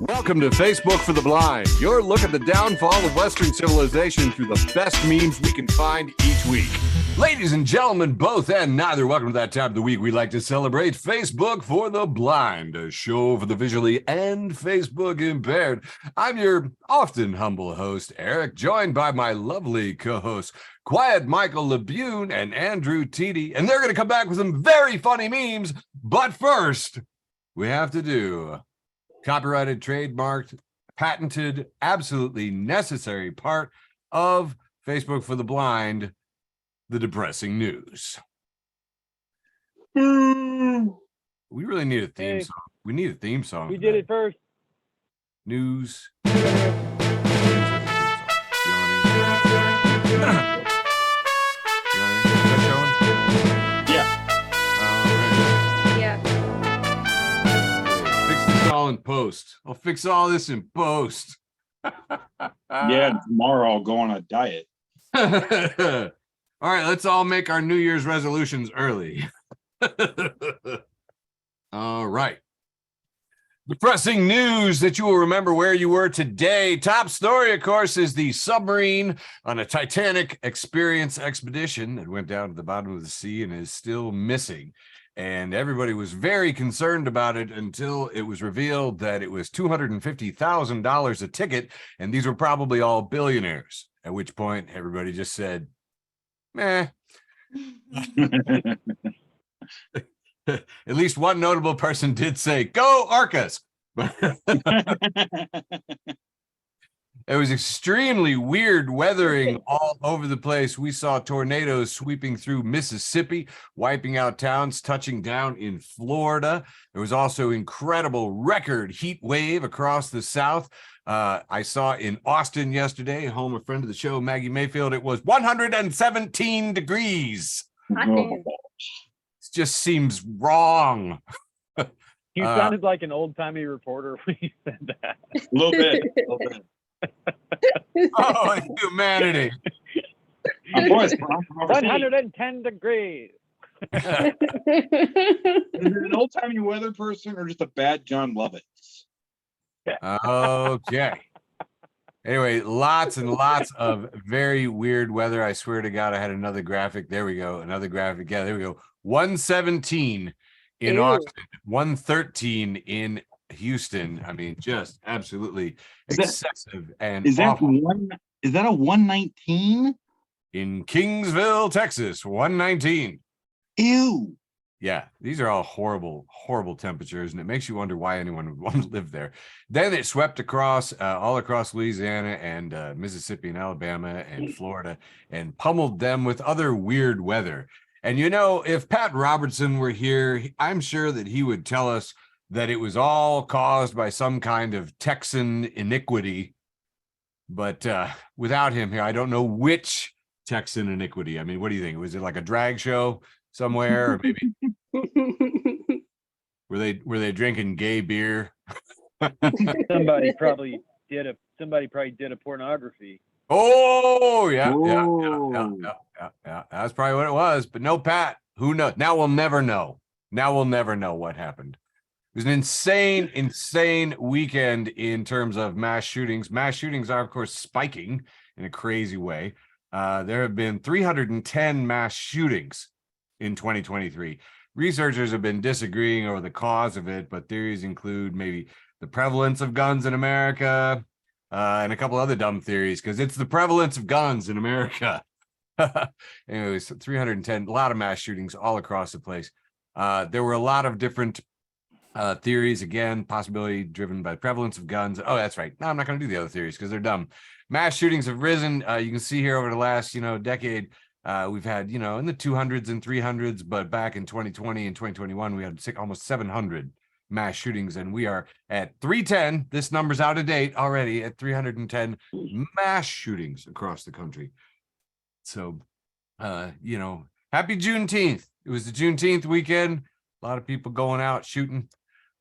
Welcome to Facebook for the Blind, your look at the downfall of Western civilization through the best memes we can find each week. Ladies and gentlemen, both and neither, welcome to that time of the week we like to celebrate Facebook for the Blind, a show for the visually and Facebook impaired. I'm your often humble host, Eric, joined by my lovely co-hosts, Quiet Michael Labune and Andrew Teedy, and they're going to come back with some very funny memes, but first, we have to do copyrighted, trademarked, patented, absolutely necessary part of Facebook for the Blind, the depressing news. We really need a theme song. We need a theme song. We did it first. News. You know what I mean? In post. I'll fix all this in post. Yeah, tomorrow I'll go on a diet. All right, let's all make our New Year's resolutions early. All right. Depressing news that you will remember where you were today. Top story, of course, is the submarine on a Titanic experience expedition that went down to the bottom of the sea and is still missing. And everybody was very concerned about it until it was revealed that it was $250,000 a ticket, and these were probably all billionaires, at which point everybody just said, meh. At least one notable person did say, go Orcas. It was extremely weird weathering all over the place. We saw tornadoes sweeping through Mississippi, wiping out towns, touching down in Florida. There was also incredible record heat wave across the South. I saw in Austin yesterday, home a friend of the show, Maggie Mayfield, it was 117 degrees. It just seems wrong. You sounded like an old-timey reporter when you said that. A little bit. Oh, humanity. 110 degrees. Is it an old-timey weather person or just a bad John Lovitz? Okay. Anyway, lots and lots of very weird weather. I swear to God, I had another graphic. There we go. Another graphic. Yeah, there we go. 117 in Austin, 113 in Houston. I mean, just absolutely excessive and awful. Is that a 119 in Kingsville, Texas? 119. Ew. Yeah, these are all horrible temperatures, and it makes you wonder why anyone would want to live there. Then it swept across all across Louisiana and Mississippi and Alabama and Florida and pummeled them with other weird weather. And you know, if Pat Robertson were here, I'm sure that he would tell us that it was all caused by some kind of Texan iniquity. But without him here, I don't know which Texan iniquity. I mean, what do you think? Was it like a drag show somewhere? Or maybe were they drinking gay beer? Somebody probably did a pornography. Oh, yeah. That's probably what it was. But no, Pat, who knows? Now we'll never know. What happened. It was an insane weekend in terms of mass shootings. Mass shootings are, of course, spiking in a crazy way. There have been 310 mass shootings in 2023. Researchers have been disagreeing over the cause of it, but theories include maybe the prevalence of guns in America and a couple other dumb theories, because it's the prevalence of guns in America. Anyways, 310, a lot of mass shootings all across the place. There were a lot of different theories, again, possibility driven by prevalence of guns. Oh, that's right. No, I'm not going to do the other theories because they're dumb. Mass shootings have risen. You can see here over the last, decade, we've had, in the 200s and 300s, but back in 2020 and 2021, we had almost 700 mass shootings, and we are at 310. This number's out of date already at 310 mass shootings across the country. So, happy Juneteenth. It was the Juneteenth weekend. A lot of people going out shooting.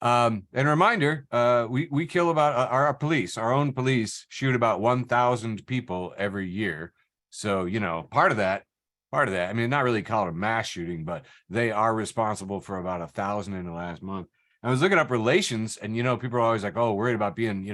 And a reminder, we kill about our police, our own police shoot about 1,000 people every year. So, part of that, I mean, not really call it a mass shooting, but they are responsible for about 1,000 in the last month. I was looking up relations, and people are always like, oh, worried about being,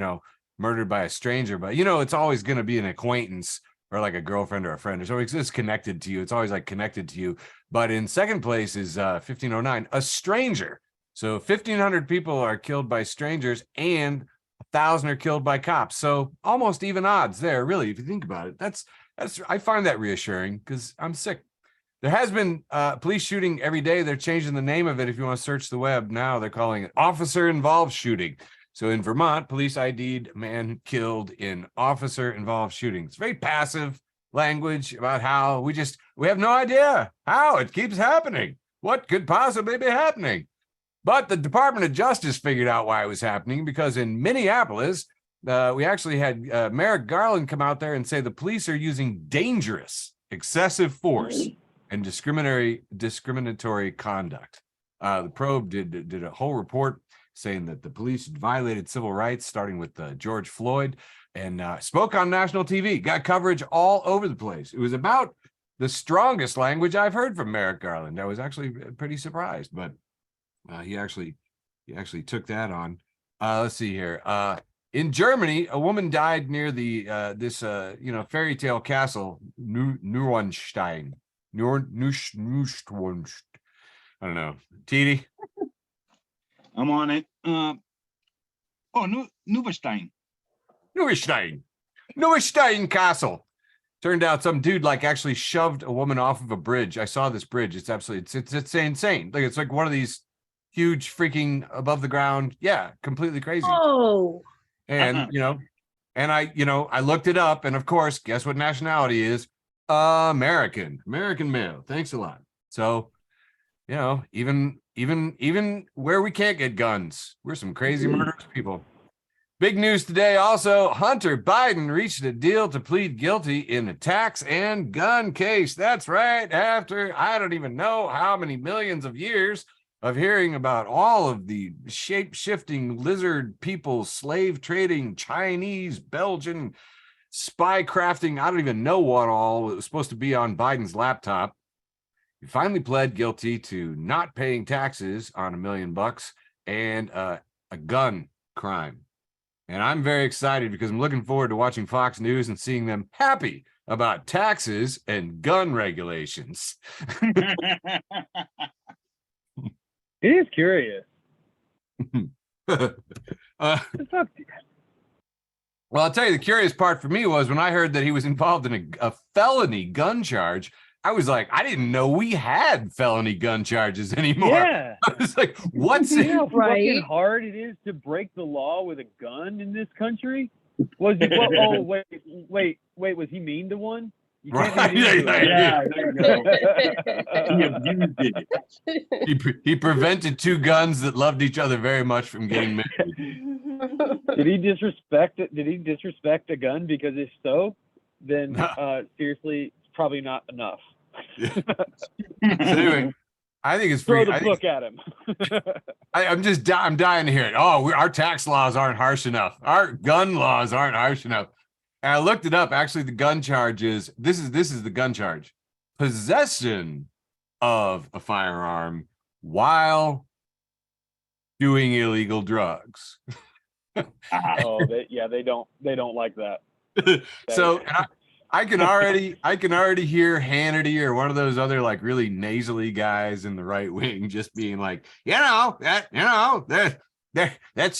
murdered by a stranger, but it's always going to be an acquaintance or like a girlfriend or a friend. It's always just connected to you. It's always like connected to you. But in second place is 1509, a stranger. So 1,500 people are killed by strangers and 1,000 are killed by cops. So almost even odds there, really, if you think about it. That's I find that reassuring because I'm sick. There has been police shooting every day. They're changing the name of it. If you want to search the web now, they're calling it officer-involved shooting. So in Vermont, police ID'd a man killed in officer-involved shooting. It's very passive language about how we have no idea how it keeps happening. What could possibly be happening? But the Department of Justice figured out why it was happening, because in Minneapolis, we actually had Merrick Garland come out there and say the police are using dangerous, excessive force and discriminatory conduct. The probe did a whole report saying that the police violated civil rights, starting with George Floyd, and spoke on national TV, got coverage all over the place. It was about the strongest language I've heard from Merrick Garland. I was actually pretty surprised, but he actually took that on. Let's see here. In Germany, a woman died near the this fairy tale castle, Neuschwanstein. Neuschwanstein. I don't know. TD? I'm on it. Neuschwanstein. Neuschwanstein Castle. Turned out some dude actually shoved a woman off of a bridge. I saw this bridge. It's absolutely it's insane. It's like one of these huge freaking above the ground. Yeah, completely crazy. Oh. And and I looked it up, and of course, guess what nationality is? American male. Thanks a lot. So, even where we can't get guns, we're some crazy murderous people. Big news today also, Hunter Biden reached a deal to plead guilty in a tax and gun case. That's right, after I don't even know how many millions of years of hearing about all of the shape-shifting lizard people, slave trading, Chinese, Belgian, spy crafting, I don't even know what all it was supposed to be on Biden's laptop. He finally pled guilty to not paying taxes on $1 million and a gun crime. And I'm very excited because I'm looking forward to watching Fox News and seeing them happy about taxes and gun regulations. He is curious. Well, I'll tell you, the curious part for me was when I heard that he was involved in a felony gun charge. I was like, I didn't know we had felony gun charges anymore. Yeah. I was like, what's You it? know how Right. fucking hard it is to break the law with a gun in this country? Was he? Oh, wait. Was he mean to one? You can't Right, be mean to one. Yeah, there you go. He abused it. He prevented two guns that loved each other very much from getting married. Did he disrespect it? Did he disrespect a gun? Because if so, then seriously, it's probably not enough. So anyway, I think it's Throw free. the book at him. I'm dying to hear it. Oh, our tax laws aren't harsh enough. Our gun laws aren't harsh enough. And I looked it up. Actually, the gun charge is this is the gun charge: possession of a firearm while doing illegal drugs. Oh, they don't like that. So and I can already hear Hannity or one of those other really nasally guys in the right wing just being like, that's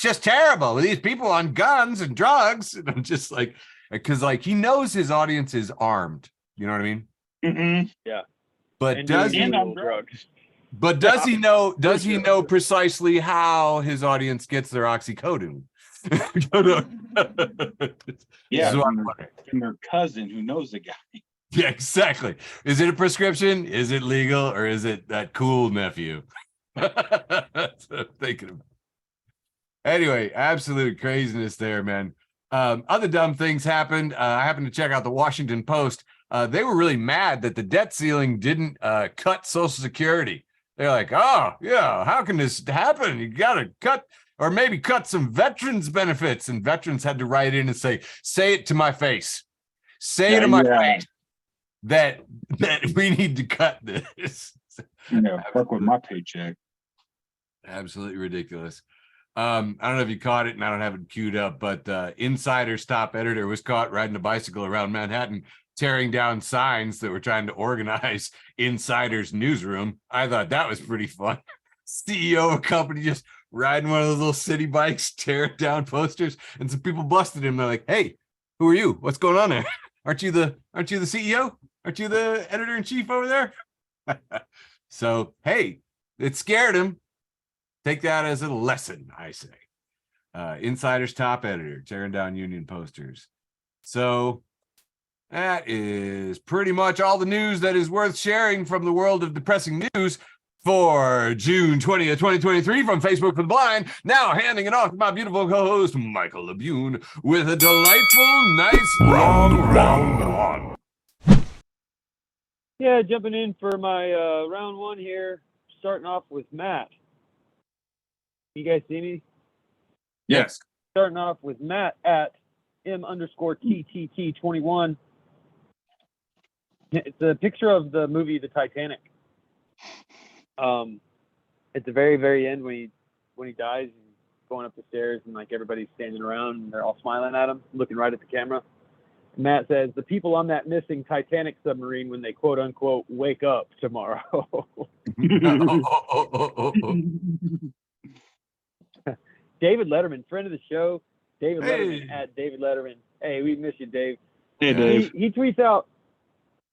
just terrible. These people on guns and drugs. And I'm just like, because he knows his audience is armed. You know what I mean? Mhm. Yeah. But And does doing he? on illegal drugs? But does he know? Does he sure. know precisely how his audience gets their oxycodone? Yeah, This is what I'm from wondering. their cousin who knows the guy. Yeah, exactly. Is it a prescription? Is it legal, or is it that cool nephew? That's what I'm thinking about. Anyway, absolute craziness there, man. Other dumb things happened. I happened to check out the Washington Post. They were really mad that the debt ceiling didn't cut Social Security. They're like, oh, yeah, how can this happen? You got to cut, or maybe cut some veterans benefits. And veterans had to write in and say it to my face. Say it to my face that we need to cut this. Yeah, fuck with my paycheck. Absolutely ridiculous. I don't know if you caught it, and I don't have it queued up, but Insider's top editor was caught riding a bicycle around Manhattan, tearing down signs that were trying to organize Insider's newsroom. I thought that was pretty fun. CEO of a company just riding one of those little city bikes, tearing down posters, and some people busted him. They're like, "Hey, who are you? What's going on there? Aren't you the CEO? Aren't you the editor in chief over there?" So, hey, it scared him. Take that as a lesson, I say. Insider's top editor, tearing down union posters. So that is pretty much all the news that is worth sharing from the world of depressing news for June 20th, 2023 from Facebook for the Blind. Now handing it off to my beautiful co-host, Michael Labune, with a delightful, nice, long round one. Yeah, jumping in for my round one here, starting off with Matt. You guys see me? Yes. Starting off with Matt at M_TTT21. It's a picture of the movie The Titanic. At the very, very end when he dies, he's going up the stairs and like everybody's standing around and they're all smiling at him, looking right at the camera. And Matt says, the people on that missing Titanic submarine when they quote unquote wake up tomorrow. David Letterman, friend of the show, David Letterman at David Letterman. Hey, we miss you, Dave. Hey, Dave. He tweets out,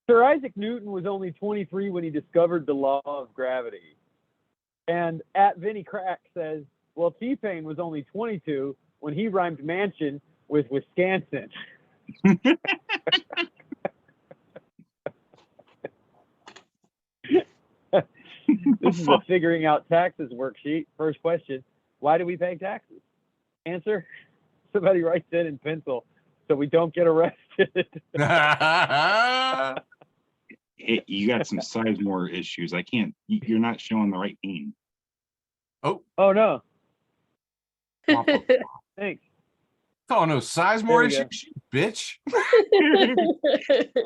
Sir Isaac Newton was only 23 when he discovered the law of gravity. And at Vinny Crack says, well, T-Pain was only 22 when he rhymed mansion with Wisconsin. This is a figuring out taxes worksheet. First question, why do we pay taxes? Answer, somebody writes it in pencil so we don't get arrested. Hey, you got some Sizemore issues. I can't. You're not showing the right name. Oh no. Thanks. Oh no, Sizemore issues, bitch.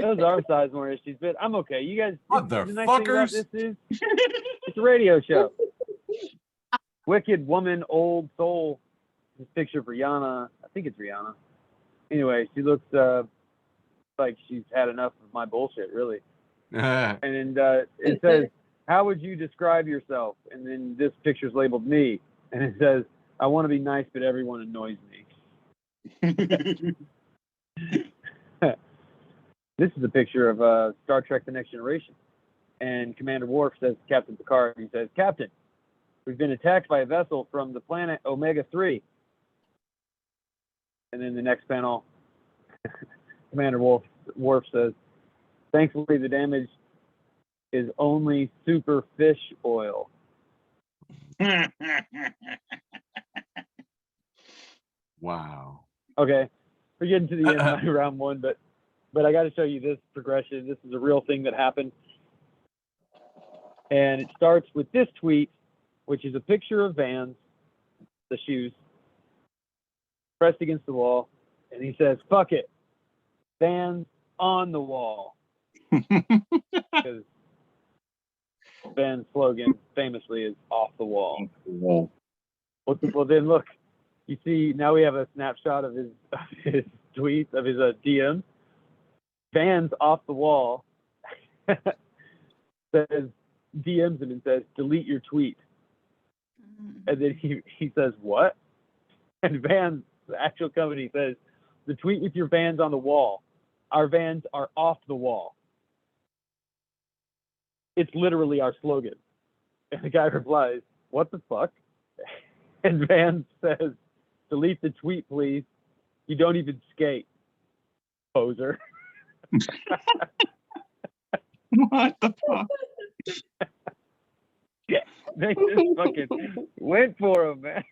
Those are Sizemore issues, but I'm okay. You guys, the nice thing about this is it's a radio show. Wicked woman, old soul. This picture of Rihanna. I think it's Rihanna. Anyway, she looks like she's had enough of my bullshit, really. And it says, how would you describe yourself? And then this picture's labeled me. And it says, I want to be nice, but everyone annoys me. This is a picture of Star Trek The Next Generation. And Commander Worf says to Captain Picard, he says, Captain, we've been attacked by a vessel from the planet Omega-3. And then the next panel, Commander Worf says, thankfully, the damage is only super fish oil. Wow. Okay, we're getting to the end of my round one, but I got to show you this progression. This is a real thing that happened. And it starts with this tweet, which is a picture of Vans, the shoes, pressed against the wall. And he says, fuck it, Vans on the wall. Because Vans' slogan famously is off the wall. Well, then look, you see, now we have a snapshot of his tweets, of his DMs. Vans off the wall says, DMs him and says, delete your tweet. And then he says, what? And Vans, the actual company, says, the tweet with your Vans on the wall. Our Vans are off the wall. It's literally our slogan. And the guy replies, what the fuck? And Vans says, delete the tweet, please. You don't even skate, poser. What the fuck? They just fucking went for him, man.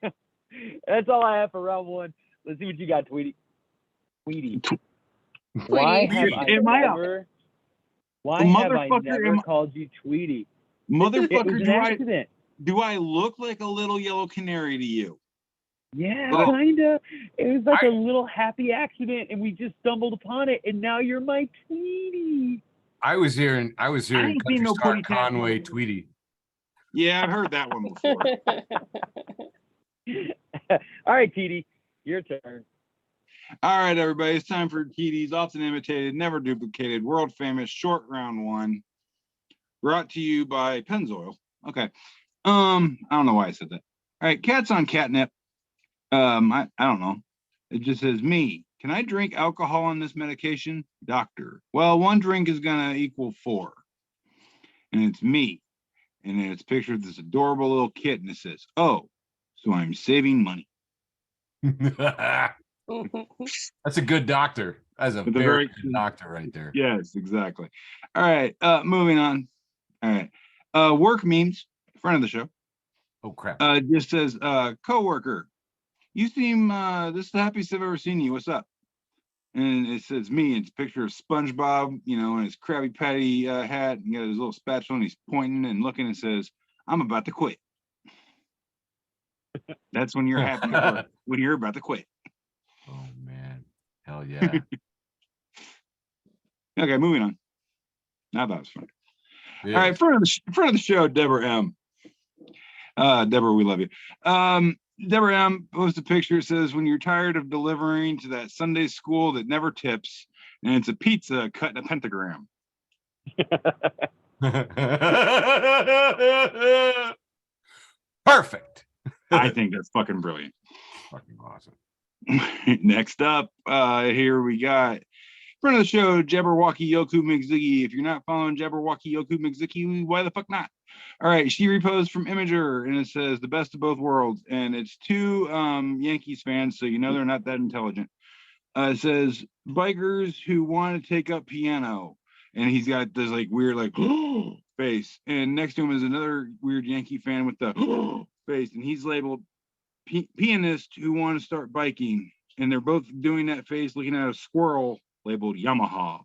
That's all I have for round one. Let's see what you got, Tweety. Why have I never called you Tweety? Motherfucker, do I look like a little yellow canary to you? Yeah, kinda. It was like a little happy accident, and we just stumbled upon it, and now you're my Tweety. I was hearing Country Star Conway Tweety. Yeah, I've heard that one before. All right, TD, your turn. All right, everybody, it's time for TD's often imitated, never duplicated, world famous short round one, brought to you by Pennzoil. Okay. I don't know why I said that. All right, cat's on catnip. I don't know. It just says me. Can I drink alcohol on this medication? Doctor. Well, one drink is gonna equal 4. And it's me. And then it's pictured of this adorable little kid, and it says, "Oh, so I'm saving money." That's a good doctor. That's a It's a very very- good doctor right there. Yes, exactly. All right, moving on. All right. Work memes, friend of the show. Oh crap. Just says, coworker, you seem this is the happiest I've ever seen you. What's up? And it says me. It's a picture of SpongeBob, in his Krabby Patty hat, and got his little spatula, and he's pointing and looking and says, "I'm about to quit." That's when you're happy at work, when you're about to quit. Oh man. Hell yeah. Okay, moving on. Now that was fun. Yes. All right, front of the show, Deborah M. Deborah, we love you. Deborah M posted a picture. It says, "When you're tired of delivering to that Sunday school that never tips, and it's a pizza cut in a pentagram." Perfect. I think that's fucking brilliant. Fucking awesome. Next up, here we got friend of the show, Jabberwocky Yoku McZiggy. If you're not following Jabberwocky Yoku McZiggy, why the fuck not? All right, she reposed from Imager, and it says the best of both worlds, and it's 2 Yankees fans, so they're not that intelligent. It says bikers who want to take up piano, and he's got this like weird like face, and next to him is another weird Yankee fan with the face, and he's labeled pianist who want to start biking, and they're both doing that face looking at a squirrel labeled Yamaha.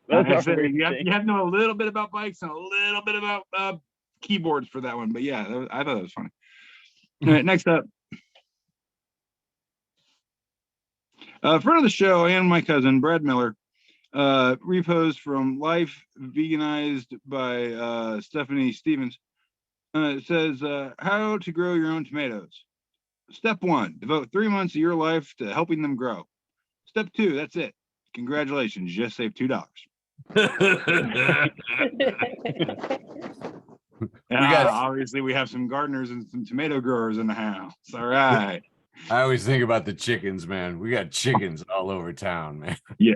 Those are You weird have to know a little bit about bikes and a little bit about keyboards for that one, but yeah, I thought it was funny. All right, next up, friend of the show and my cousin Brad Miller, reposed from Life Veganized by Stephanie Stevens. It says, how to grow your own tomatoes. Step 1, devote 3 months of your life to helping them grow. Step 2, that's it. Congratulations, you just saved $2. Obviously we have some gardeners and some tomato growers in the house. All right. I always think about the chickens, man. We got chickens all over town, man. Yeah.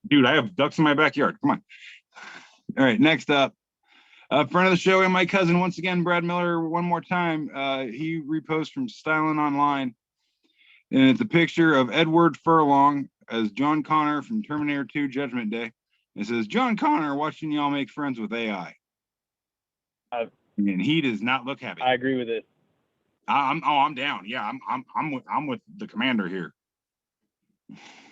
Dude, I have ducks in my backyard. Come on. All right, next up. Friend of the show and my cousin, once again, Brad Miller, one more time. He reposts from Styling Online, and it's a picture of Edward Furlong as John Connor from Terminator 2 Judgment Day. It says, "John Connor watching y'all make friends with AI." And he does not look happy. I agree with this. I'm down. Yeah, I'm with the commander here.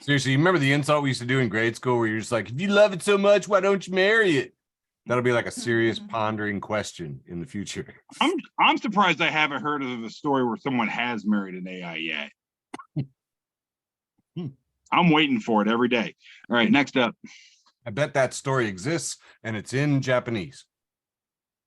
Seriously, you remember the insult we used to do in grade school where you're just like, if you love it so much, why don't you marry it? That'll be like a serious pondering question in the future. I'm surprised I haven't heard of a story where someone has married an AI yet. I'm waiting for it every day. All right, next up. I bet that story exists and it's in Japanese.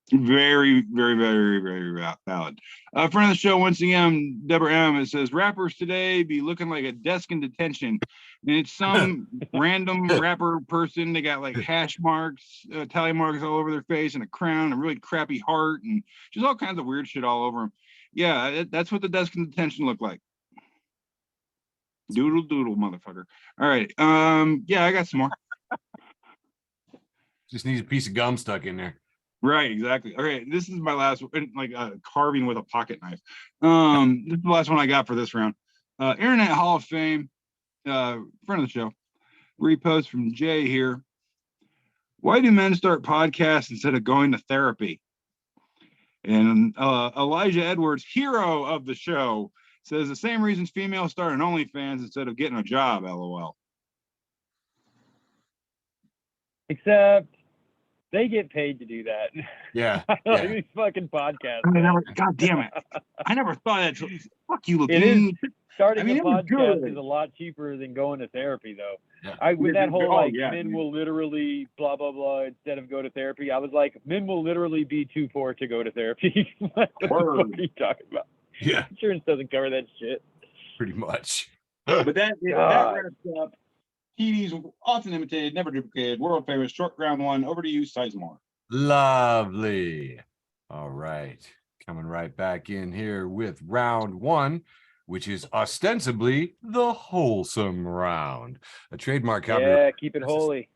Very, very, very, very valid. Friend of the show, once again, Deborah M. It says, rappers today be looking like a desk in detention. And it's some random rapper person. They got like hash marks, tally marks all over their face, and a crown, and a really crappy heart, and just all kinds of weird shit all over them. Yeah, that's what the desk in detention looked like. Doodle doodle, motherfucker. All right. Yeah, I got some more. Just needs a piece of gum stuck in there. Right, exactly. Okay, this is my last one, like carving with a pocket knife. This is the last one I got for this round. Internet Hall of Fame, friend of the show, repost from Jay here. Why do men start podcasts instead of going to therapy? And Elijah Edwards, hero of the show, says the same reasons females start an OnlyFans instead of getting a job, LOL. Except They get paid to do that. Yeah. Like Yeah. these fucking podcasts. I man. God damn it! I never thought that. Fuck you, It is. Levine. Starting I mean, a it was podcast good. is a lot cheaper than going to therapy, though. Yeah. With that whole Oh, like yeah, men dude. will literally blah blah blah instead of go to therapy. I was like, men will literally be too poor to go to therapy. What the fuck Word. are you talking about? Yeah. Insurance doesn't cover that shit. Pretty much. But that God. wraps up TD's often imitated, never duplicated, world famous short round one. Over to you, Sizemore. Lovely. All right. Coming right back in here with round one, which is ostensibly the wholesome round, a trademark copyright Yeah, keep it holy.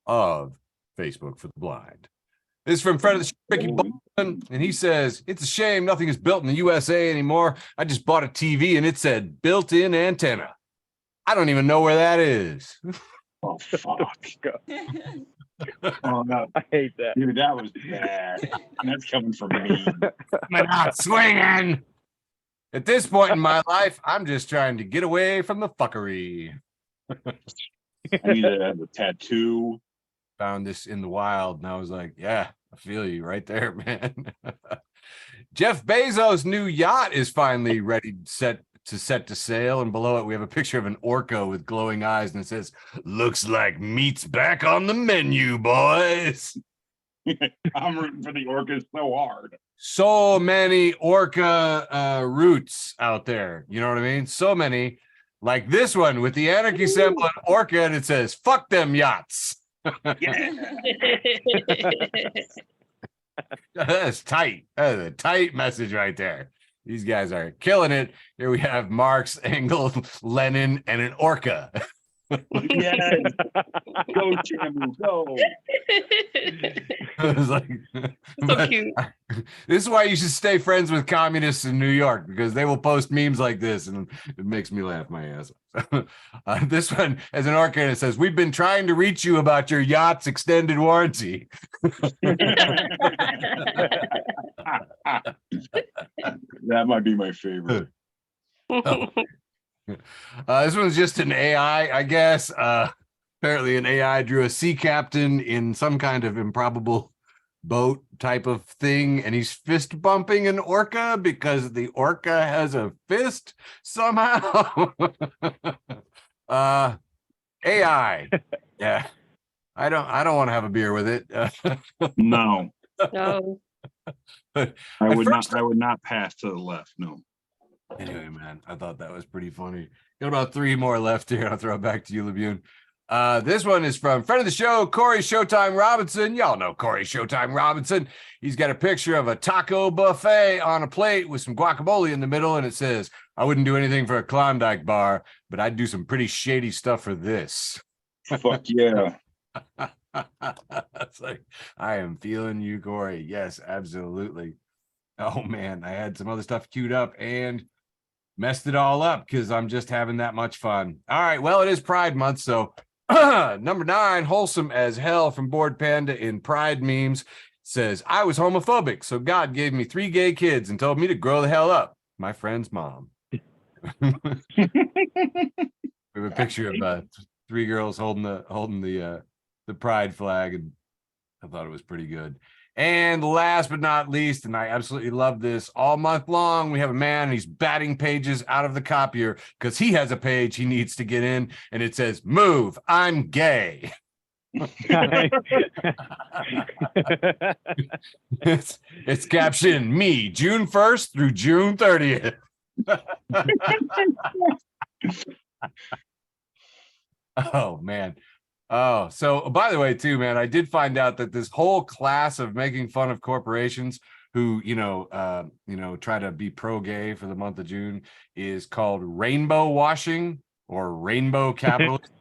of Facebook for the Blind. This is from friend of the show, Ricky Baldwin, and he says, "It's a shame nothing is built in the USA anymore. I just bought a TV and it said built-in antenna. I don't even know where that is." Oh fuck! Oh no, I hate that. dude, that was bad. And that's coming from me. I'm not swinging. At this point in my life, I'm just trying to get away from the fuckery. I need to have a tattoo. Found this in the wild, and I was like, yeah, I feel you right there, man. Jeff Bezos' new yacht is finally ready, set to sail, and below it we have a picture of an orca with glowing eyes, and it says, "Looks like meat's back on the menu, boys." I'm rooting for the orcas so hard. So many orca roots out there, you know what I mean? So many, like this one with the anarchy symbol and orca, and it says, "Fuck them yachts." Yeah. That's tight. That is a tight message right there. These guys are killing it. Here we have Marx, Engels, Lenin, and an orca. Yes. Go, Chamu, go. It was like, So but cute. this is why you should stay friends with communists in New York, because they will post memes like this, and it makes me laugh my ass off. This one has an orca, and it says, "We've been trying to reach you about your yacht's extended warranty." That might be my favorite. This one's just an AI, I guess. Apparently, an AI drew a sea captain in some kind of improbable boat type of thing, and he's fist bumping an orca because the orca has a fist somehow. AI. Yeah. I don't want to have a beer with it. No, No. I At would first- not. I would not pass to the left. No. Anyway, man, I thought that was pretty funny. Got about 3 more left here. I'll throw it back to you, Labune. This one is from friend of the show, Corey Showtime Robinson. Y'all know Corey Showtime Robinson. He's got a picture of a taco buffet on a plate with some guacamole in the middle, and it says, "I wouldn't do anything for a Klondike bar, but I'd do some pretty shady stuff for this." Fuck yeah. It's like, I am feeling you, Corey. Yes, absolutely. Oh man, I had some other stuff queued up and messed it all up because I'm just having that much fun. All right, well, it is Pride Month, so number 9, wholesome as hell from Bored Panda in Pride memes, says, "I was homophobic, so God gave me 3 gay kids and told me to grow the hell up. My friend's mom." We have a picture of 3 girls holding the Pride flag, and I thought it was pretty good. And last but not least, and I absolutely love this, all month long, we have a man, and he's batting pages out of the copier because he has a page he needs to get in, and it says, "Move, I'm gay." It's captioned, "Me, June 1st through June 30th." Oh, man. Oh, so by the way, too, man, I did find out that this whole class of making fun of corporations who, try to be pro-gay for the month of June is called rainbow washing or rainbow capitalism.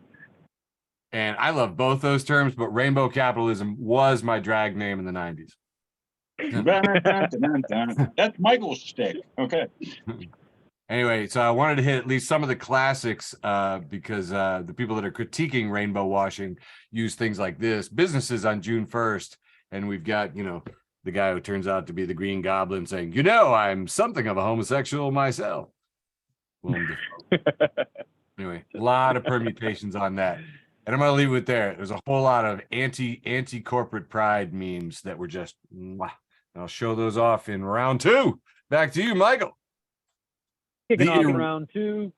And I love both those terms, but rainbow capitalism was my drag name in the 90s. That's Michael's shtick. Okay. Anyway, so I wanted to hit at least some of the classics because the people that are critiquing rainbow washing use things like this. Businesses on June 1st, and we've got, the guy who turns out to be the Green Goblin saying, "I'm something of a homosexual myself." Willem Dafoe. Anyway, a lot of permutations on that. And I'm gonna leave it there. There's a whole lot of anti-corporate pride memes that were just mwah. I'll show those off in round 2. Back to you, Michael. Kicking The off ir- round 2,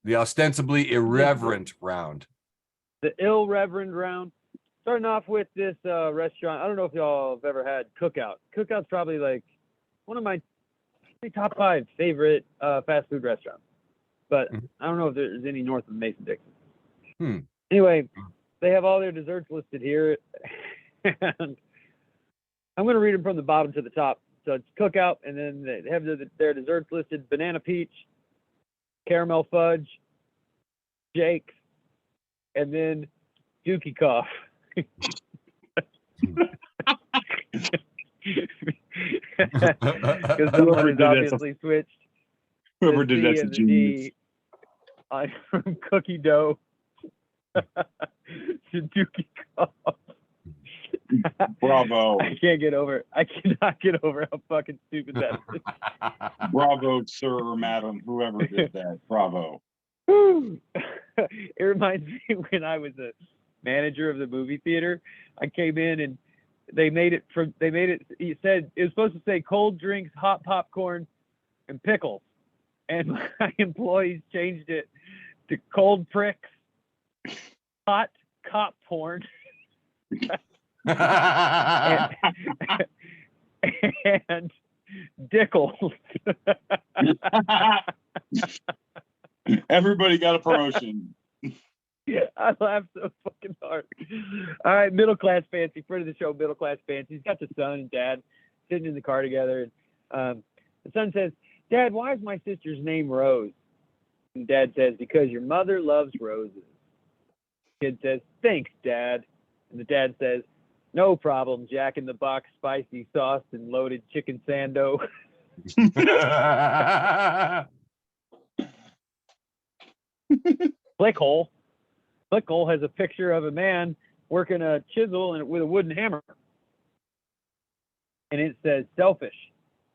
The ostensibly irreverent round. the ill-reverend round. Starting off with this restaurant. I don't know if y'all have ever had Cookout. Cookout's probably like one of my top 5 favorite fast food restaurants. But Mhm. I don't know if there's any north of Mason-Dixon. Hmm. Anyway, they have all their desserts listed here. And I'm going to read them from the bottom to the top. So it's Cookout, and then they have their desserts listed: banana peach, caramel fudge, Jake's, and then Dookie Cough. Because someone has obviously switched Whoever the did C that's a and the genius. D from cookie dough to Dookie Cough. Bravo. I can't get over it. I cannot get over how fucking stupid that is. Bravo, sir or madam, whoever did that. Bravo. Whew. It reminds me when I was a manager of the movie theater. I came in and he said it was supposed to say cold drinks, hot popcorn, and pickles. And my employees changed it to cold pricks, hot cop porn, and Dickles. Everybody got a promotion. I laughed so fucking hard. All right, middle class fancy, friend of the show, middle class fancy. He's got the son and dad sitting in the car together. And the son says, "Dad, why is my sister's name Rose?" And Dad says, "Because your mother loves roses." Kid says, "Thanks, Dad." And the dad says, "No problem, Jack in the Box spicy sauce and loaded chicken sando." Clickhole. Clickhole has a picture of a man working a chisel and with a wooden hammer. And it says, "Selfish.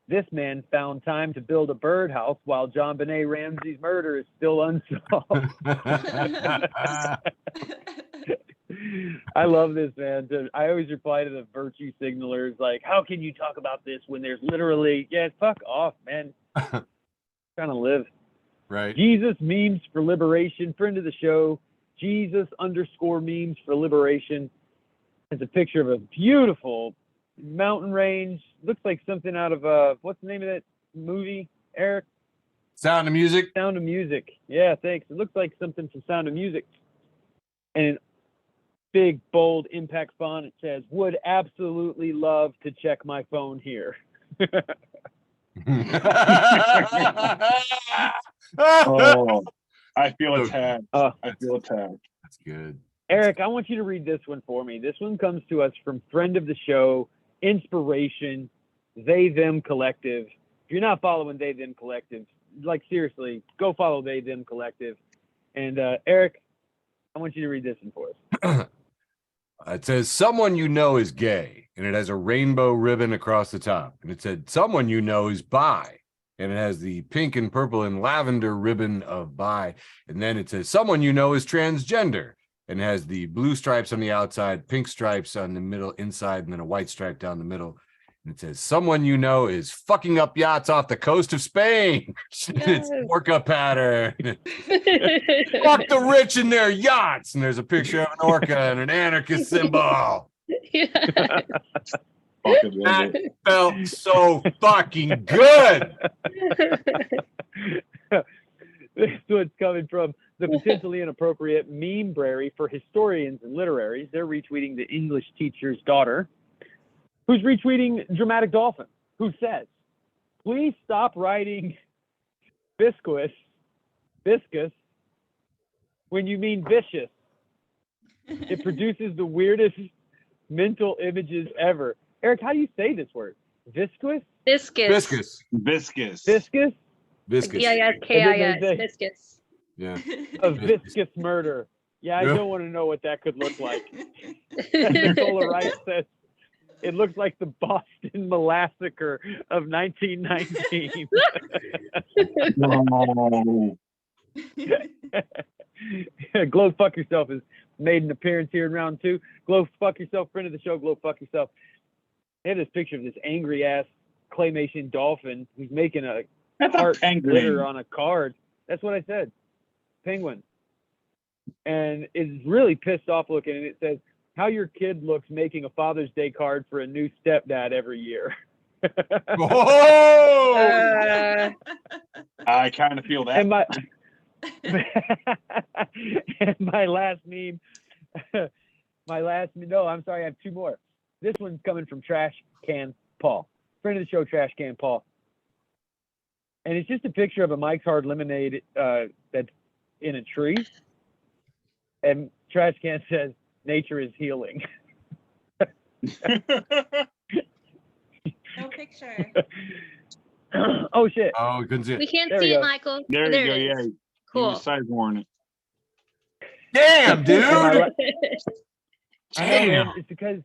This man found time to build a birdhouse while John Benet Ramsey's murder is still unsolved." I love this, man. I always reply to the virtue signalers like, "How can you talk about this when there's literally, yeah, fuck off, man." Trying to live. Right. Jesus memes for liberation. Friend of the show, Jesus_memes for liberation. It's a picture of a beautiful mountain range. Looks like something out of what's the name of that movie, Eric? Sound of Music. Sound of Music. Yeah, thanks. It looks like something from Sound of Music. And in big, bold impact font, it says, "Would absolutely love to check my phone here." Oh, I feel attacked. Uh, I feel attacked. That's good. Eric, I want you to read this one for me. This one comes to us from friend of the show, Inspiration, They Them Collective. If you're not following They Them Collective, like seriously, go follow They Them Collective. And Eric, I want you to read this one for us. It says, "Someone you know is gay," and it has a rainbow ribbon across the top. And it said, "Someone you know is bi," and it has the pink and purple and lavender ribbon of bi. And then it says, "Someone you know is transgender," and it has the blue stripes on the outside, pink stripes on the middle inside, and then a white stripe down the middle. And it says, "Someone you know is fucking up yachts off the coast of Spain." And it's Yes. orca pattern. Fuck the rich in their yachts. And there's a picture of an orca and an anarchist symbol. Yeah. Fucking love That it. felt so fucking good. This one's coming from the potentially inappropriate meme brary for historians and literaries. They're retweeting the English teacher's daughter, who's retweeting Dramatic Dolphin, who says, "Please stop writing viscous when you mean vicious. It produces the weirdest mental images ever." Eric, how do you say this word? Viscous? Biscuits. Viscous. Viscous. Viscous? Viscous. K-I-S, say- biscuits. Yeah. A viscous murder. Yeah, I Yeah. don't want to know what that could look like. Nicola Wright says, "It looks like the Boston Massacre of 1919. Whoa. Glow Fuck Yourself has made an appearance here in round 2. Glow Fuck Yourself, friend of the show, Glow Fuck Yourself. They have this picture of this angry ass claymation dolphin who's making a That's a heart penguin. glitter on a card. That's what I said. Penguin. And is really pissed off looking, and it says, how your kid looks making a Father's Day card for a new stepdad every year. Oh, I kind of feel that. And my and my last meme, no, I'm sorry, I have 2 more. This one's coming from Trash Can Paul, friend of the show, Trash Can Paul. And it's just a picture of a Mike's Hard Lemonade that's in a tree. And Trash Can says, nature is healing. No picture. Oh, shit. oh, we couldn't see We it. can't There see we it, go. Michael. There you go. it Yeah, is. he Cool. was sideboarding it. Damn, And dude. my la- I know, Damn. man. It's because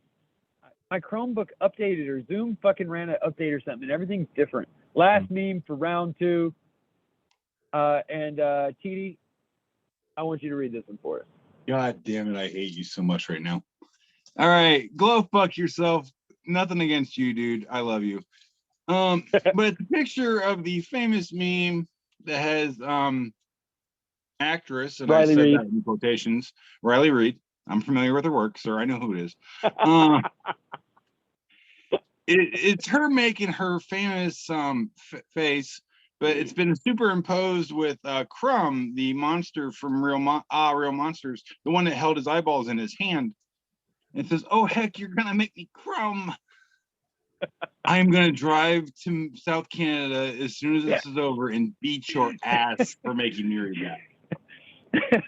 my Chromebook updated or Zoom fucking ran an update or something, and everything's different. Last meme for round 2. And TD, I want you to read this one for us. God damn it, I hate you so much right now. All right, Glow Fuck Yourself. Nothing against you, dude. I love you. But it's a picture of the famous meme that has actress, and Riley I said Reid. that in quotations, Riley Reid. I'm familiar with her work, so I know who it is. It's her making her famous face, but it's been superimposed with Crumb, the monster from Real Monsters, the one that held his eyeballs in his hand. It says, "Oh heck, you're gonna make me Crumb." I'm gonna drive to South Canada as soon as this is over and beat your ass for making me read that.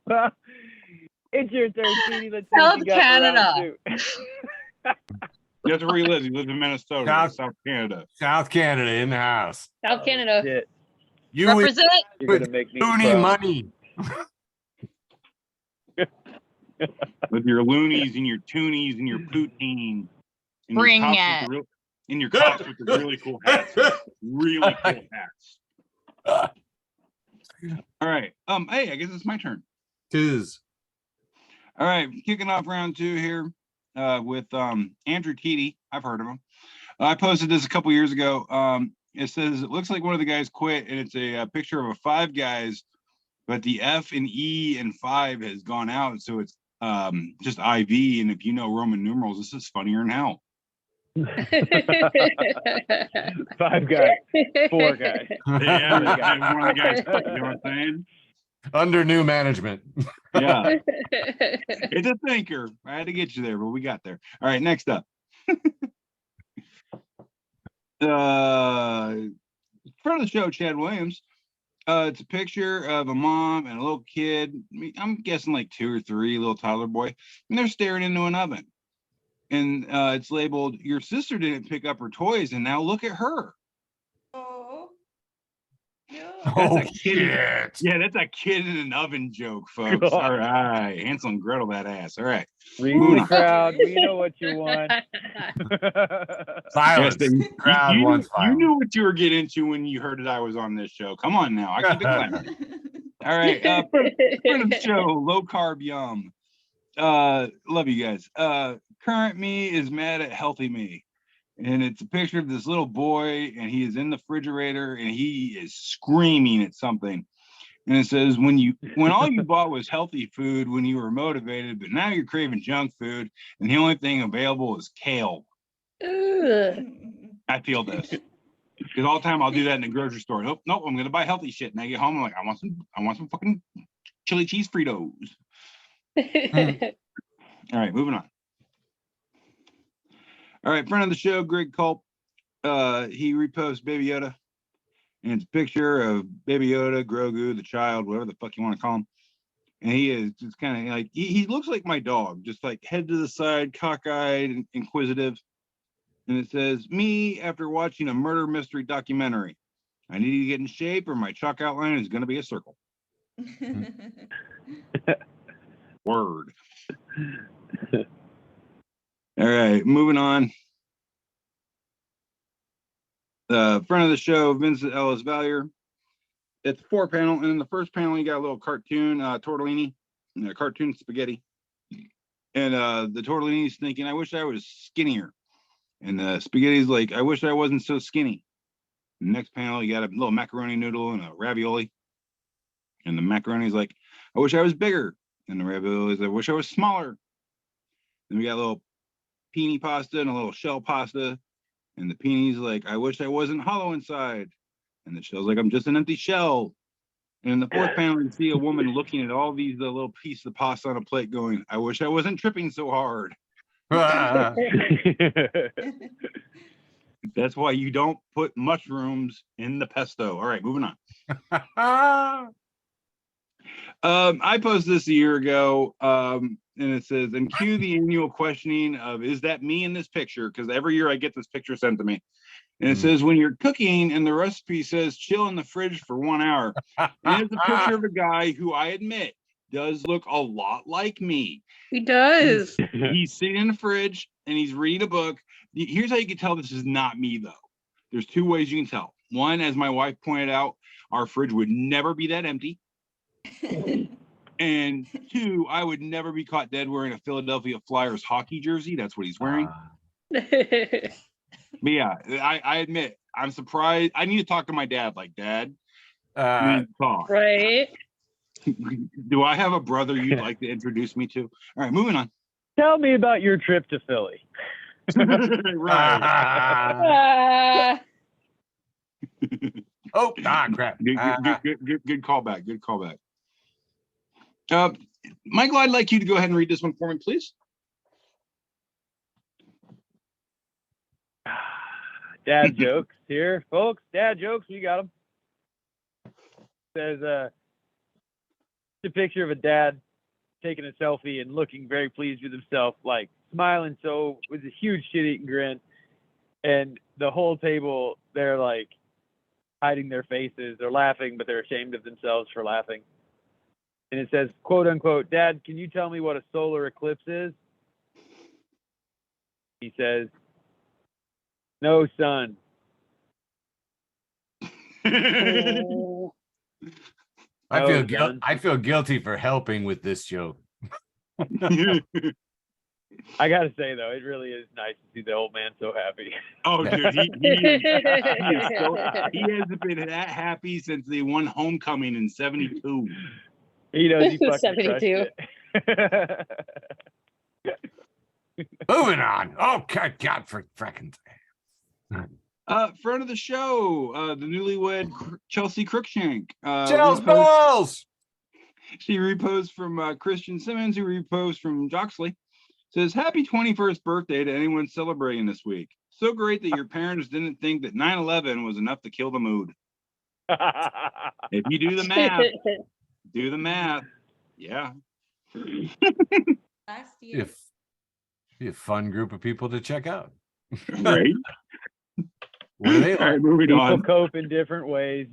Well, it's your turn, TD. Let's see what South you got for round Canada. 2. That's where he lives. He lives in Minnesota, South Canada. South Canada in the house. South Canada. Shit, You with Represent. you're gonna make me Looney cry. money. With your loonies and your toonies and your poutine. And Bring your cops it. with the and your cops with the really cool hats. Really cool hats. All right. Hey, I guess it's my turn. Tis. All right, kicking off round 2 here with Andrew Teedy. I've heard of him. I posted this a couple years ago. It says it looks like one of the guys quit, and it's a picture of a 5 guys, but the F and E and 5 has gone out, so it's just IV. And if you know Roman numerals, this is funnier than hell. 5 guys, 4 guys. Yeah, one of the guys quit, you know what I'm saying? Under new management. Yeah, it's a thinker. I had to get you there, but we got there. All right, next up. Friend of the show, Chad Williams. It's a picture of a mom and a little kid. I'm guessing like 2 or 3, little toddler boy, and they're staring into an oven. And it's labeled, "Your sister didn't pick up her toys, and now look at her." Oh. That's Oh a kid. shit. Yeah, that's a kid in an oven joke, folks. God. All right, Hansel and Gretel, that ass. All right. Read Moving the on. crowd. We know what you want. Silence. Yes, you, Crowd you, wants you silence. knew what you were getting into when you heard that I was on this show. Come on now, I keep it clapping. All right, friend of the show, Low Carb Yum. Love you guys. Current me is mad at healthy me. And it's a picture of this little boy, and he is in the refrigerator, and he is screaming at something. And it says, when all you bought was healthy food when you were motivated, but now you're craving junk food, and the only thing available is kale. Ugh. I feel this. Because all the time I'll do that in the grocery store. Nope, I'm gonna buy healthy shit. And I get home, I'm like, I want some fucking chili cheese Fritos. All right, moving on. All right, friend of the show, Greg Culp. He reposts Baby Yoda. And it's a picture of Baby Yoda, Grogu, the child, whatever the fuck you want to call him. And he is just kind of like, he looks like my dog, just like head to the side, cockeyed, and inquisitive. And it says, "Me after watching a murder mystery documentary. I need to get in shape or my chalk outline is going to be a circle." Word. All right, moving on. Friend of the show, Vincent Ellis Valier, It's 4-panel, and in the first panel you got a little cartoon tortellini, cartoon spaghetti, and the tortellini's thinking, "I wish I was skinnier," and the spaghetti's like, "I wish I wasn't so skinny." Next panel, you got a little macaroni noodle and a ravioli. And the macaroni's like, "I wish I was bigger." And the ravioli's, "I wish I was smaller." Then we got a little penne pasta and a little shell pasta. And the penne's like, "I wish I wasn't hollow inside." And the shell's like, "I'm just an empty shell." And in the fourth panel, you see a woman looking at all these little pieces of pasta on a plate going, "I wish I wasn't tripping so hard." That's why you don't put mushrooms in the pesto. All right, moving on. I posted this a year ago, and it says, and cue the annual questioning of, "Is that me in this picture?" Because every year I get this picture sent to me. And it says, when you're cooking and the recipe says chill in the fridge for 1 hour. And it's a picture of a guy who I admit does look a lot like me. He does. He's sitting in the fridge and he's reading a book. Here's how you can tell this is not me, though. There's 2 ways you can tell. One, as my wife pointed out, our fridge would never be that empty. And 2, I would never be caught dead wearing a Philadelphia Flyers hockey jersey. That's what he's wearing. But yeah, I admit, I'm surprised. I need to talk to my dad. Like, "Dad, we need to talk. Right. Do I have a brother you'd like to introduce me to?" All right, moving on. Tell me about your trip to Philly. Right. Oh, crap. Good callback. Good callback. Michael, I'd like you to go ahead and read this one for me, please. Dad jokes here, folks. Dad jokes, you got them. Says, it's a picture of a dad taking a selfie and looking very pleased with himself, like smiling so with a huge shit-eating grin. And the whole table, they're like hiding their faces. They're laughing, but they're ashamed of themselves for laughing. And it says, quote unquote, "Dad, can you tell me what a solar eclipse is?" He says, "No, son." Oh. I feel guilty for helping with this joke. I gotta say though, it really is nice to see the old man so happy. Oh, dude, he hasn't been that happy since they won homecoming in '72. He knows he fucking 72. crushed it. Moving on. Oh, God for fracking. Friend of the show, the newlywed Chelsea Cruikshank. Chels balls. She reposed from Christian Simmons, who reposed from Joxley. Says, "Happy 21st birthday to anyone celebrating this week. So great that your parents didn't think that 9/11 was enough to kill the mood." If you do the math, yeah. Last year. Be a fun group of people to check out. Right. What are they All right, like? moving People on. cope in different ways.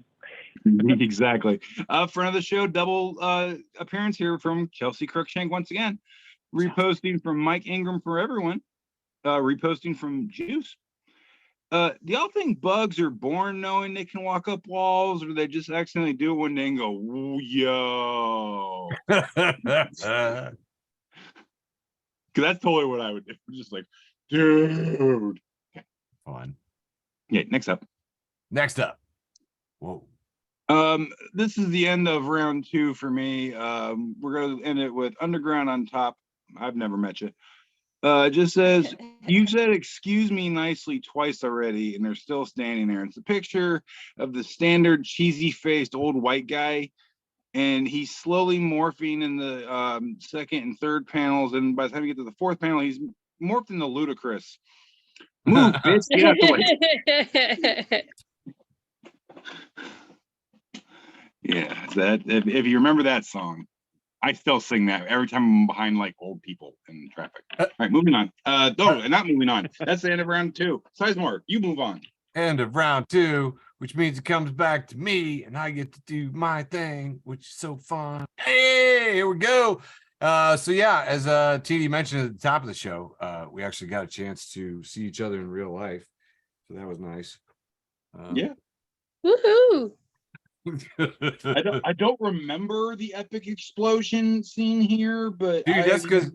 Exactly. Friend of the show, double appearance here from Chelsea Cruikshank once again. Reposting from Mike Ingram for everyone. Reposting from Juice. Do y'all think bugs are born knowing they can walk up walls, or do they just accidentally do it one day and go, "Ooh, yo"? Because that's totally what I would do. Just like, dude. Fun. Yeah, next up. Whoa. This is the end of round 2 for me. We're gonna end it with Underground on top. I've never met you. It just says, "You said excuse me nicely twice already," and they're still standing there. It's a picture of the standard cheesy-faced old white guy, and he's slowly morphing in the second and third panels, and by the time you get to the fourth panel, he's morphed into Ludacris. Move, bitch, get out the way. Yeah, that if you remember that song, I still sing that every time I'm behind like old people in traffic. All right, moving on. Not moving on. That's the end of round 2. Sizemore, you move on. End of round 2, which means it comes back to me and I get to do my thing, which is so fun. Hey, here we go. So yeah, as TD mentioned at the top of the show, we actually got a chance to see each other in real life. So that was nice. Yeah. Woohoo. I don't remember the epic explosion scene here, but Dude, that's because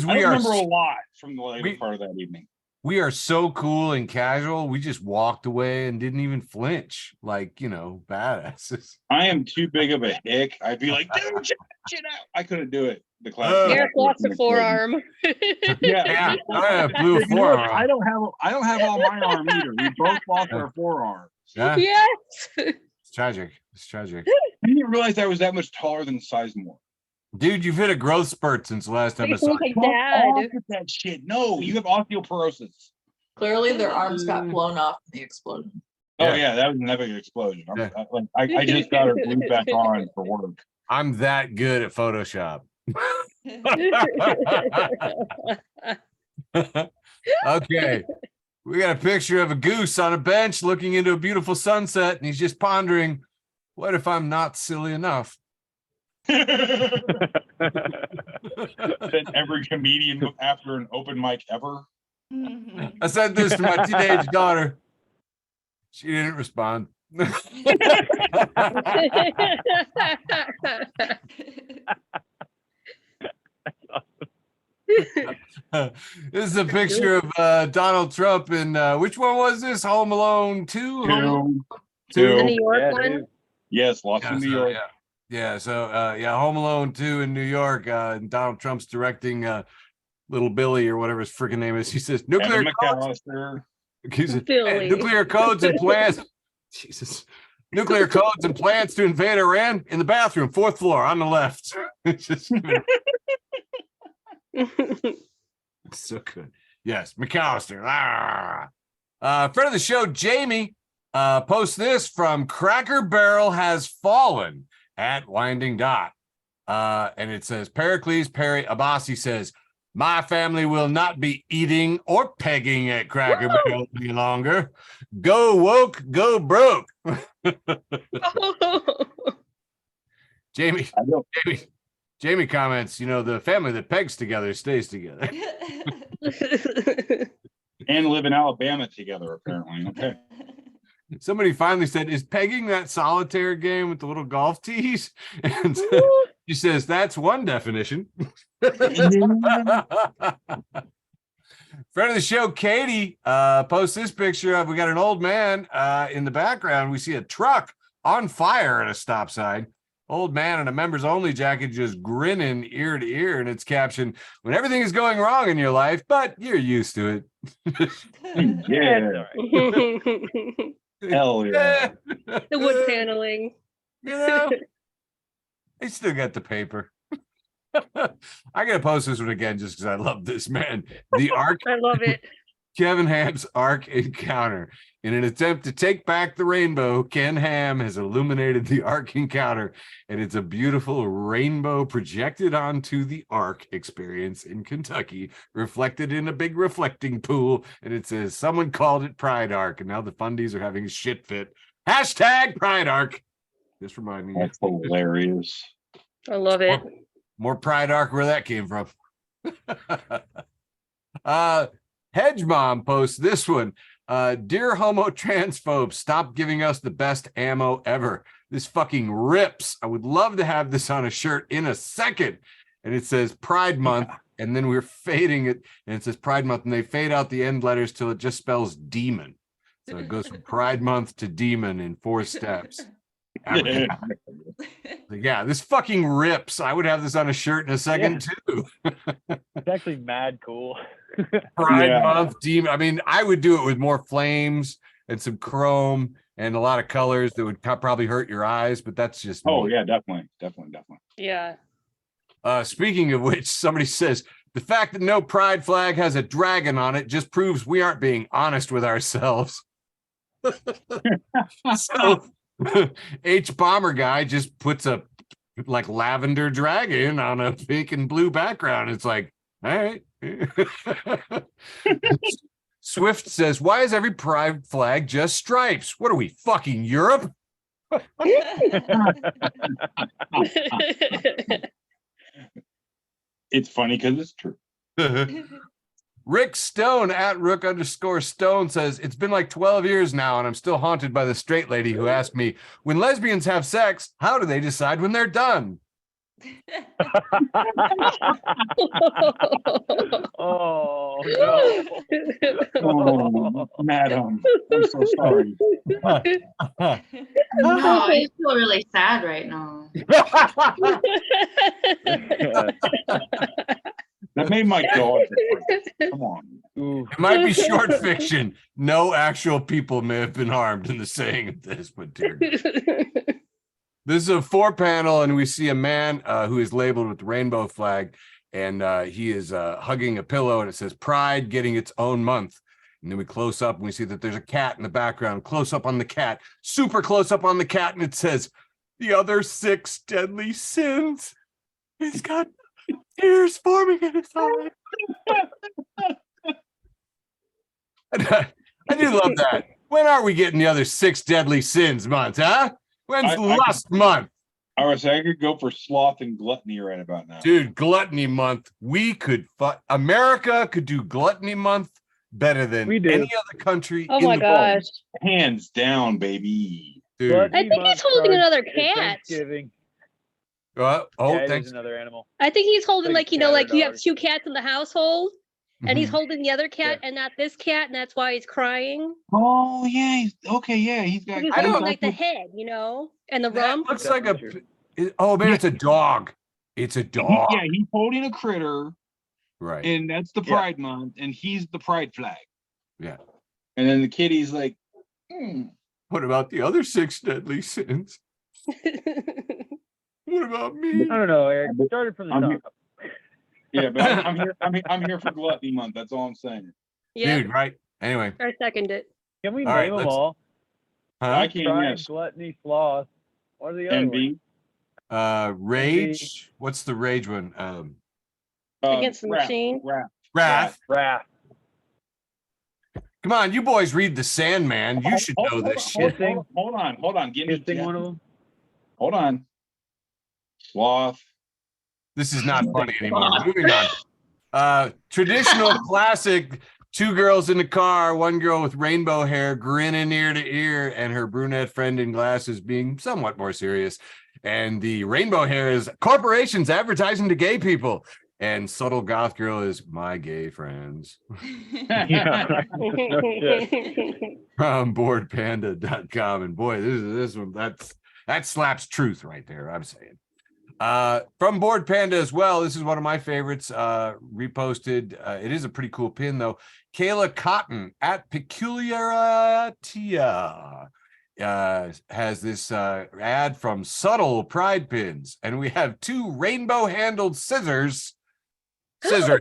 I we don't are remember a lot from the later we- part of that evening. we are so cool and casual. We just walked away and didn't even flinch, like badasses. I am too big of a hick. I'd be like, dude, shit out. I couldn't do it. The class. Oh. Eric lost a forearm. Yeah, I blew a You know what? forearm. I don't have all my arm either. We both lost our forearms. Yeah, Yes. it's tragic. It's tragic. I didn't realize I was that much taller than Sizemore. Dude, you've hit a growth spurt since the last time I Makes saw me you. like dad. Look at that shit. No, you have osteoporosis. Clearly, their arms got blown off in the explosion. Oh Yeah. yeah, that was an epic explosion. Yeah. I just got her glued back on for work. I'm that good at Photoshop. Okay. We got a picture of a goose on a bench looking into a beautiful sunset, and he's just pondering, what if I'm not silly enough? That every comedian after an open mic ever. I said this to my teenage daughter. She didn't respond. This is a picture of Donald Trump in which one was this? Home Alone 2? Two. The New York Yeah, one. dude. Yes, lost Yeah, in New so, York. Home Alone 2 in New York. And Donald Trump's directing Little Billy or whatever his freaking name is. He says nuclear Evan codes. McAllister. He said, Billy. nuclear codes and plans. Jesus. Nuclear codes and plans to invade Iran in the bathroom, 4th floor on the left. It's just so good. Yes, McAllister. Friend of the show, Jamie, posts this from Cracker Barrel has fallen at Winding Dot. And it says, Pericles Perry Abassi says, my family will not be eating or pegging at Cracker Barrel any longer. Go woke, go broke. Jamie comments, the family that pegs together stays together. And live in Alabama together, apparently. Okay. Somebody finally said, is pegging that solitaire game with the little golf tees? And she says, that's one definition. Friend of the show, Katie, posts this picture of, we got an old man in the background. We see a truck on fire at a stop sign. Old man in a members only jacket just grinning ear to ear, and it's captioned, when everything is going wrong in your life, but you're used to it. Yeah. Hell yeah. The wood paneling. They still got the paper. I gotta post this one again just because I love this man. The Ark, I love it. Kevin Ham's Ark Encounter. In an attempt to take back the rainbow, Ken Ham has illuminated the Ark Encounter, and it's a beautiful rainbow projected onto the Ark experience in Kentucky, reflected in a big reflecting pool. And it says, someone called it Pride Ark, and now the fundies are having a shit fit. Hashtag Pride Ark. Just remind me. That's hilarious. I love it. More Pride Ark, where that came from. Hedge Mom posts this one. Dear homo transphobes, stop giving us the best ammo ever. This fucking rips. I would love to have this on a shirt in a second. And it says Pride Month, and then we're fading it, and it says Pride Month, and they fade out the end letters till it just spells demon. So it goes from Pride Month to demon in 4 steps. Yeah, this fucking rips. I would have this on a shirt in a second too. It's actually mad cool. Pride Month, demon. I mean, I would do it with more flames and some chrome and a lot of colors that would probably hurt your eyes, but that's just Oh me. yeah, definitely. Yeah. Speaking of which, somebody says the fact that no pride flag has a dragon on it just proves we aren't being honest with ourselves. So H Bomber guy just puts a like lavender dragon on a pink and blue background. It's like, all right. Swift says, why is every pride flag just stripes? What are we, fucking Europe? It's funny because it's true. Rick Stone at Rook_Stone says, it's been like 12 years now, and I'm still haunted by the straight lady who asked me, when lesbians have sex, how do they decide when they're done? Oh no. Oh, madam, I'm so sorry. No, I feel really sad right now. That made my dog. Come on. Ooh. It might be short fiction. No actual people may have been harmed in the saying of this, but dear. This is a 4-panel, and we see a man who is labeled with the rainbow flag, and he is hugging a pillow, and it says Pride getting its own month. And then we close up and we see that there's a cat in the background, close up on the cat, super close up on the cat, and it says the other 6 deadly sins. He's got tears forming in his eyes. I do love that. When are we getting the other 6 deadly sins month, huh? When's lust month? I was saying I could go for sloth and gluttony right about now. Dude, gluttony month. We could America could do gluttony month better than We do. any other country. Oh in my the world. gosh. Hands down, baby. Dude. But- I think he's holding another It's cat. Thanksgiving. Oh, Yeah, it is thanks. another animal. I think he's holding Like like, you know, like you have $200. 2 cats in the household and he's Mhm. holding the other cat and not this cat, and that's why he's crying. Oh yeah, he's okay. Yeah, he's got. He's I don't holding like the head, you know, and the That rump. looks like a. Definitely Oh man, it's a dog. It's a dog. Yeah, he's holding a critter, Right. and that's the Yeah. Pride Month, and he's the Pride flag. Yeah. And then the kitty's like, "Hmm, What about the other 6 deadly sins? What about me? I don't know, Eric. Started from the I'm top. yeah, but I'm here. I'm here for Gluttony Month. That's all I'm saying. Yeah, Dude, right? Anyway, I second it. Can we All right, name them let's- all? huh? I can Pride, yes. gluttony, sloth. What are the other ones? Envy. Rage. What's the rage one? Against the wrath, machine. Wrath. Wrath. Come on, you boys read the Sandman. You should know this shit. Hold on. Give me Kissing one of them. Hold on. Sloth. This is not funny anymore. Moving on. Traditional classic. 2 girls in the car, 1 girl with rainbow hair, grinning ear to ear, and her brunette friend in glasses being somewhat more serious. And the rainbow hair is corporations advertising to gay people. And subtle goth girl is my gay friends. Yeah. No shit. From boardpanda.com. And boy, this one that slaps truth right there, I'm saying. From Board Panda as well. This is one of my favorites. Reposted. It is a pretty cool pin though. Kayla Cotton at Peculiaritia has this ad from Subtle Pride Pins, and we have 2 rainbow handled scissors. Yeah.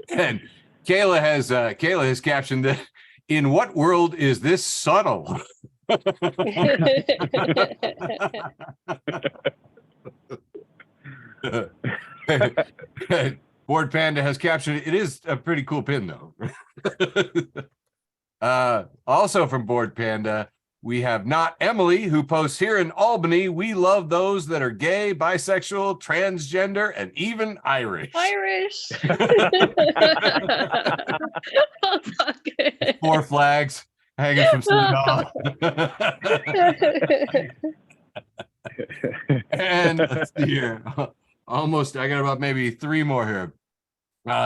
And Kayla has captioned that, in what world is this subtle? Board Panda has captioned it. It is a pretty cool pin though. Also from Board Panda, we have Not Emily, who posts, here in Albany, we love those that are gay, bisexual, transgender, and even Irish. Irish. Oh, fuck. 4 flags hanging from City Hall. And let's see here. Almost, I got about maybe 3 more here.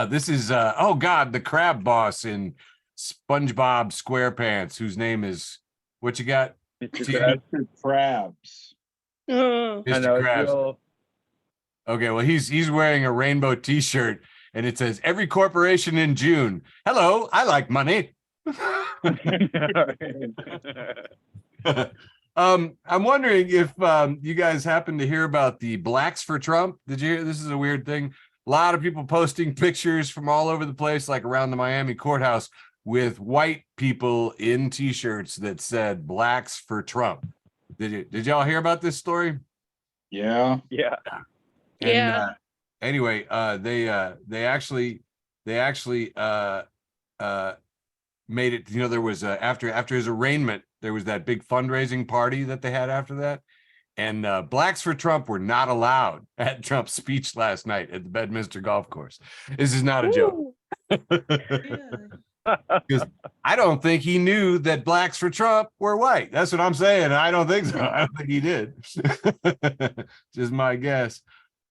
This is oh god, the crab boss in SpongeBob SquarePants, whose name is, what you got? Mr. See, Krabs. Mr. Krabs. Mm. I know, Mr. it's Krabs. real- Okay, well, he's wearing a rainbow T-shirt, and it says, "Every corporation in June. Hello, I like money." I'm wondering if you guys happen to hear about the Blacks for Trump. Did you hear? This is a weird thing. A lot of people posting pictures from all over the place, like around the Miami courthouse, with white people in T-shirts that said "Blacks for Trump." Did y'all hear about this story? Yeah. Yeah. And, Yeah. Anyway, they actually made it. You know, there was after his arraignment, there was that big fundraising party that they had after that, And blacks for Trump were not allowed at Trump's speech last night at the Bedminster Golf Course. This is not a joke. Because I don't think he knew that blacks for Trump were white. That's what I'm saying. I don't think so. I don't think he did. Just my guess.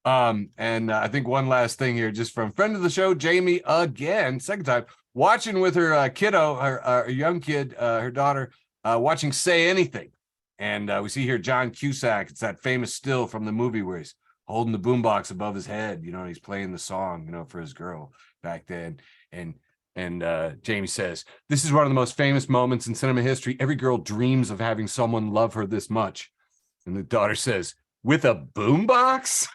And I think one last thing here, just from friend of the show, Jamie, again, second time, watching with her kiddo, her young kid, her daughter, watching Say Anything. And we see here John Cusack. It's that famous still from the movie where he's holding the boombox above his head, you know, and he's playing the song, you know, for his girl back then. And Jamie says, this is one of the most famous moments in cinema history. Every girl dreams of having someone love her this much. And the daughter says, with a boombox?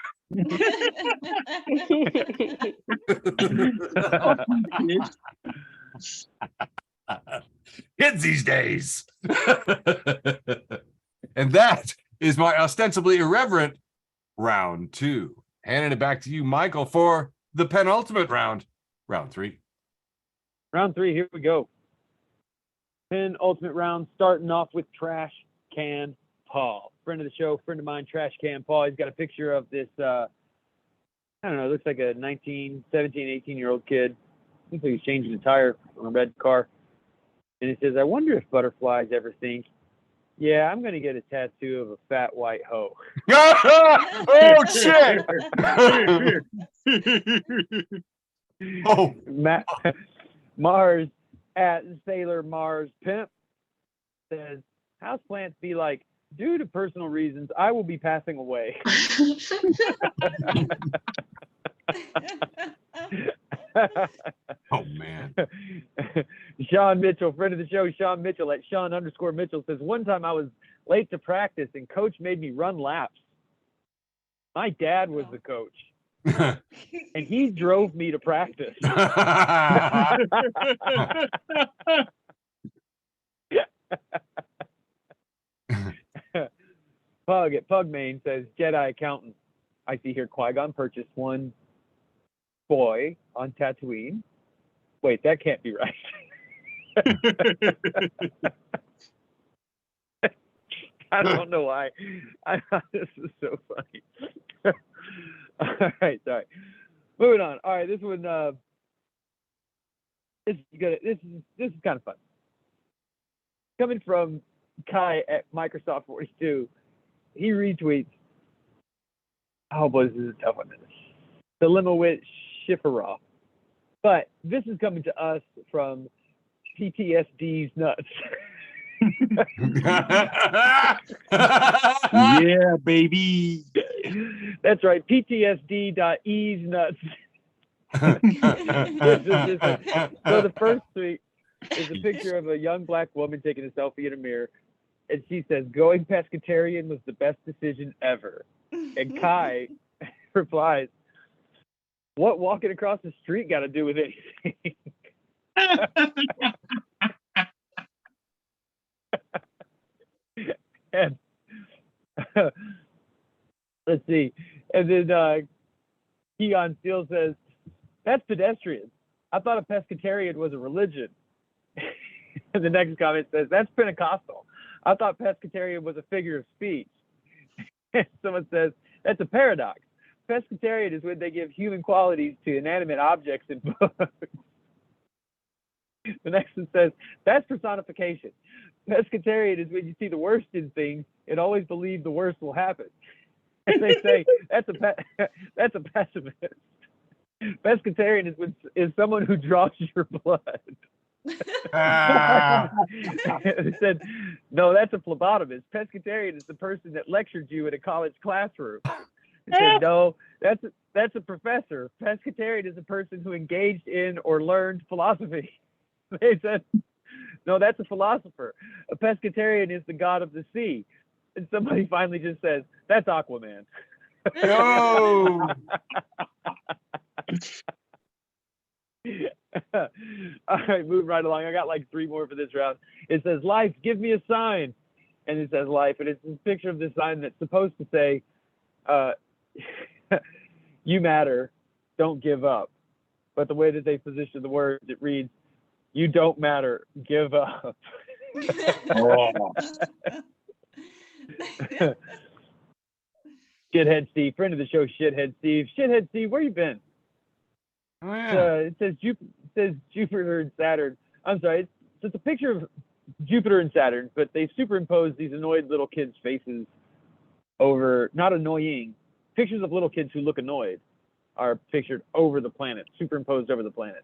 Kids these days. And that is my ostensibly irreverent round 2. Handing it back to you, Michael, for the penultimate round, round 3. Round 3, here we go. Penultimate round, starting off with Trash Can Paul. Friend of the show, friend of mine, Trash Can Paul. He's got a picture of this, I don't know, it looks like a 17, 18-year-old kid. Looks like he's changing a tire on a red car. And it says, I wonder if butterflies ever think, yeah, I'm going to get a tattoo of a fat white hoe. Oh, shit. Oh. Mars at Sailor Mars Pimp says, houseplants be like, due to personal reasons, I will be passing away. Oh, man. Sean Mitchell, friend of the show, Sean Mitchell at Sean_Mitchell says, one time I was late to practice and coach made me run laps. My dad was the coach. And he drove me to practice. Pug at Pugmain says, Jedi accountant. I see here Qui-Gon purchased one boy on Tatooine. Wait, that can't be right. I don't know why. I thought this was so funny. All right, sorry. Moving on. All right, this one. This is good. This is kind of fun. Coming from Kai at Microsoft 42, he retweets. Oh boy, this is a tough one. The Limowit Shifra. But this is coming to us from PTSD's nuts. Yeah, baby. That's right. PTSD.ease nuts. So the first tweet is a picture of a young black woman taking a selfie in a mirror, and she says, "Going pescatarian was the best decision ever." And Kai replies, "What walking across the street got to do with anything?" And let's see. And then Keon Steele says, "That's pedestrian. I thought a pescatarian was a religion." And the next comment says, "That's Pentecostal. I thought pescatarian was a figure of speech." And someone says, "That's a paradox. Pescatarian is when they give human qualities to inanimate objects in books." The next one says, "That's personification. Pescatarian is when you see the worst in things and always believe the worst will happen." And they say, that's a pessimist. Pescatarian is someone who draws your blood. They said, "No, that's a phlebotomist. Pescatarian is the person that lectured you in a college classroom." They said, "No, that's a professor. Pescatarian is a person who engaged in or learned philosophy." They said, "No, that's a philosopher. A pescatarian is the god of the sea." And somebody finally just says, "That's Aquaman." No. All right, moving right along. I got like 3 more for this round. It says, "Life, give me a sign." And it says life. And it's a picture of this sign that's supposed to say, "You matter, don't give up." But the way that they position the words, it reads, "You don't matter, give up." Shithead Steve, friend of the show, Shithead Steve. Shithead Steve, where you been? Oh yeah. It says Jupiter and Saturn. I'm sorry, it's a picture of Jupiter and Saturn, but they superimposed these annoyed little kids' faces over, not annoying, pictures of little kids who look annoyed are pictured over the planet, superimposed over the planet.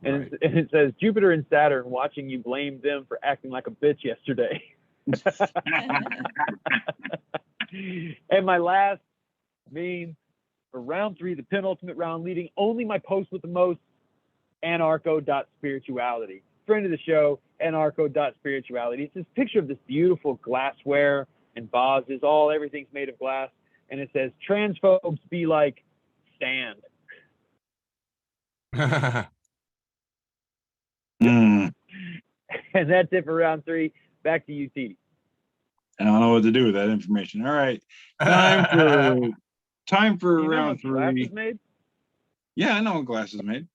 And, Right. and it says Jupiter and Saturn watching you blame them for acting like a bitch yesterday. And my last meme for round 3, the penultimate round, leading only my post with the most, anarcho.spirituality. Friend of the show, anarcho.spirituality. It's this picture of this beautiful glassware and vases, everything's made of glass. And it says, transphobes be like, stand. Hmm. And that's it for round 3. Back to you, T. I don't know what to do with that information. All right. Time for You know round how glass 3. is made? Yeah, I know what glass is made.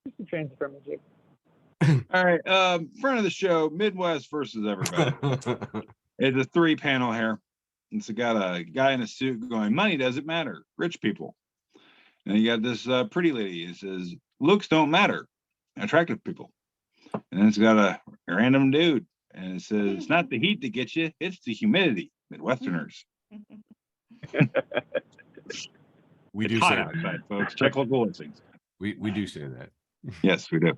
It's the transfer magic. All right. Front of the show, Midwest versus everybody. It's a 3-panel here. It's got a guy in a suit going, money doesn't matter, rich people. And you got this pretty lady. It says, looks don't matter, attractive people. And then it's got a random dude. And it says, it's not the heat that gets you, it's the humidity, Midwesterners. We It's do hot say that. outside, folks. Check local listings. We do say that. Yes, we do.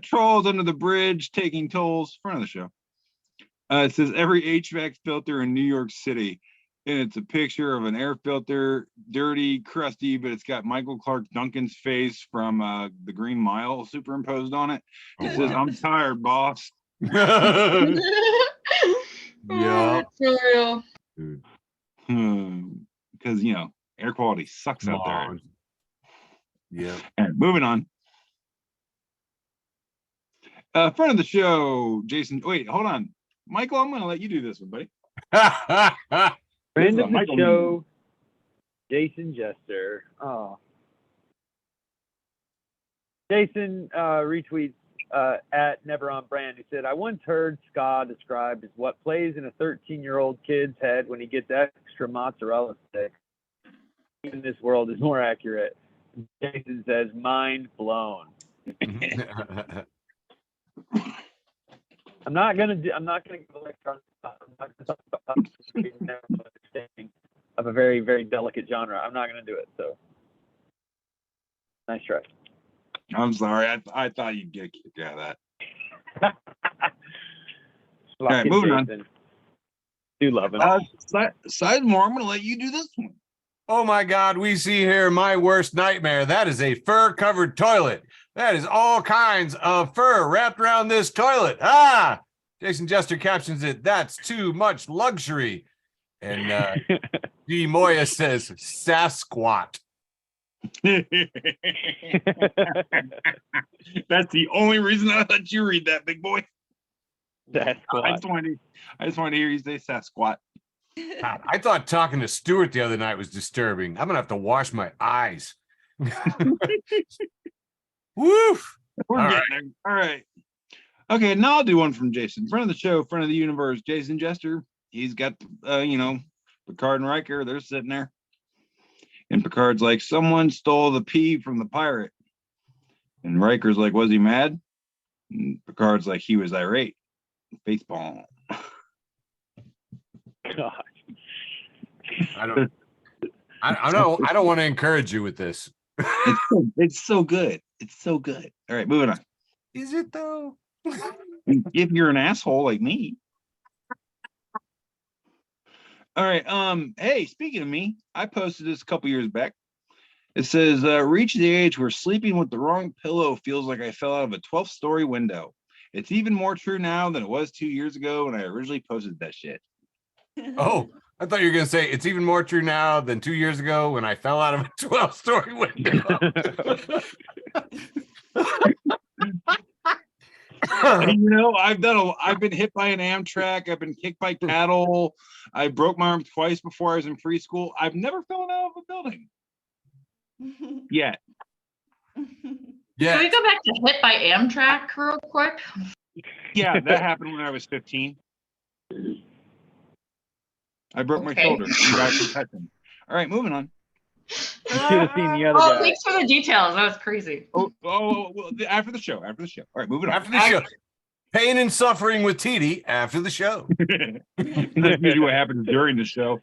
Trolls under the bridge taking tolls. Front of the show. It says every HVAC filter in New York City, and it's a picture of an air filter, dirty, crusty, but it's got Michael Clark Duncan's face from the Green Mile superimposed on it. It Oh, says, wow. "I'm tired, boss." Yeah. Oh, for real. Dude, Because air quality sucks out there. come on. Yeah. All right, moving on. Front of the show, Jason. Wait, hold on, Michael. I'm going to let you do this one, buddy. Friend is a of the Michael show, Jason Jester. Oh. Jason retweets at Never On Brand, who said, I once heard ska described as what plays in a 13-year-old kid's head when he gets extra mozzarella sticks. Even this world is more accurate. Jason says, mind blown. I'm not gonna go electronic. I'm not gonna talk about understanding of a very, very delicate genre. I'm not gonna do it. So, nice try. I'm sorry. I thought you'd get a kick out of that. All right, moving on. Do love him. Sizemore, I'm going to let you do this one. Oh my God, we see here my worst nightmare. That is a fur-covered toilet. That is all kinds of fur wrapped around this toilet. Ah, Jason Jester captions it, that's too much luxury. And D. Moya says, Sasquatch. That's the only reason I let you read that, big boy. That's I just wanted to hear you say Sasquatch. God, I thought talking to Stuart the other night was disturbing. I'm gonna have to wash my eyes. Woof. We're All getting there. All right. Okay, now I'll do one from Jason. Friend of the show, friend of the universe, Jason Jester. He's got, Picard and Riker. They're sitting there. And Picard's like, someone stole the pee from the pirate. And Riker's like, was he mad? And Picard's like, he was irate. Facepalm. God. I don't want to encourage you with this. It's so good. It's so good. All right, moving on. Is it though? If you're an asshole like me. All right. Hey, speaking of me, I posted this a couple years back. It says, reach the age where sleeping with the wrong pillow feels like I fell out of a 12th-story window. It's even more true now than it was 2 years ago when I originally posted that shit. Oh, I thought you were gonna say it's even more true now than 2 years ago when I fell out of a 12-story window. I've been hit by an Amtrak. I've been kicked by cattle. I broke my arm twice before I was in preschool. I've never fallen out of a building yet. Yeah. Can we go back to hit by Amtrak real quick? Yeah, that happened when I was 15. I broke my Okay. shoulder. You got a concussion. All right, moving on. You should have seen the other Oh, guy. thanks for the details. That was crazy. Oh, well, after the show. After the show. All right, moving on. After the show. Pain and suffering with TD after the show. That's usually what happens during the show.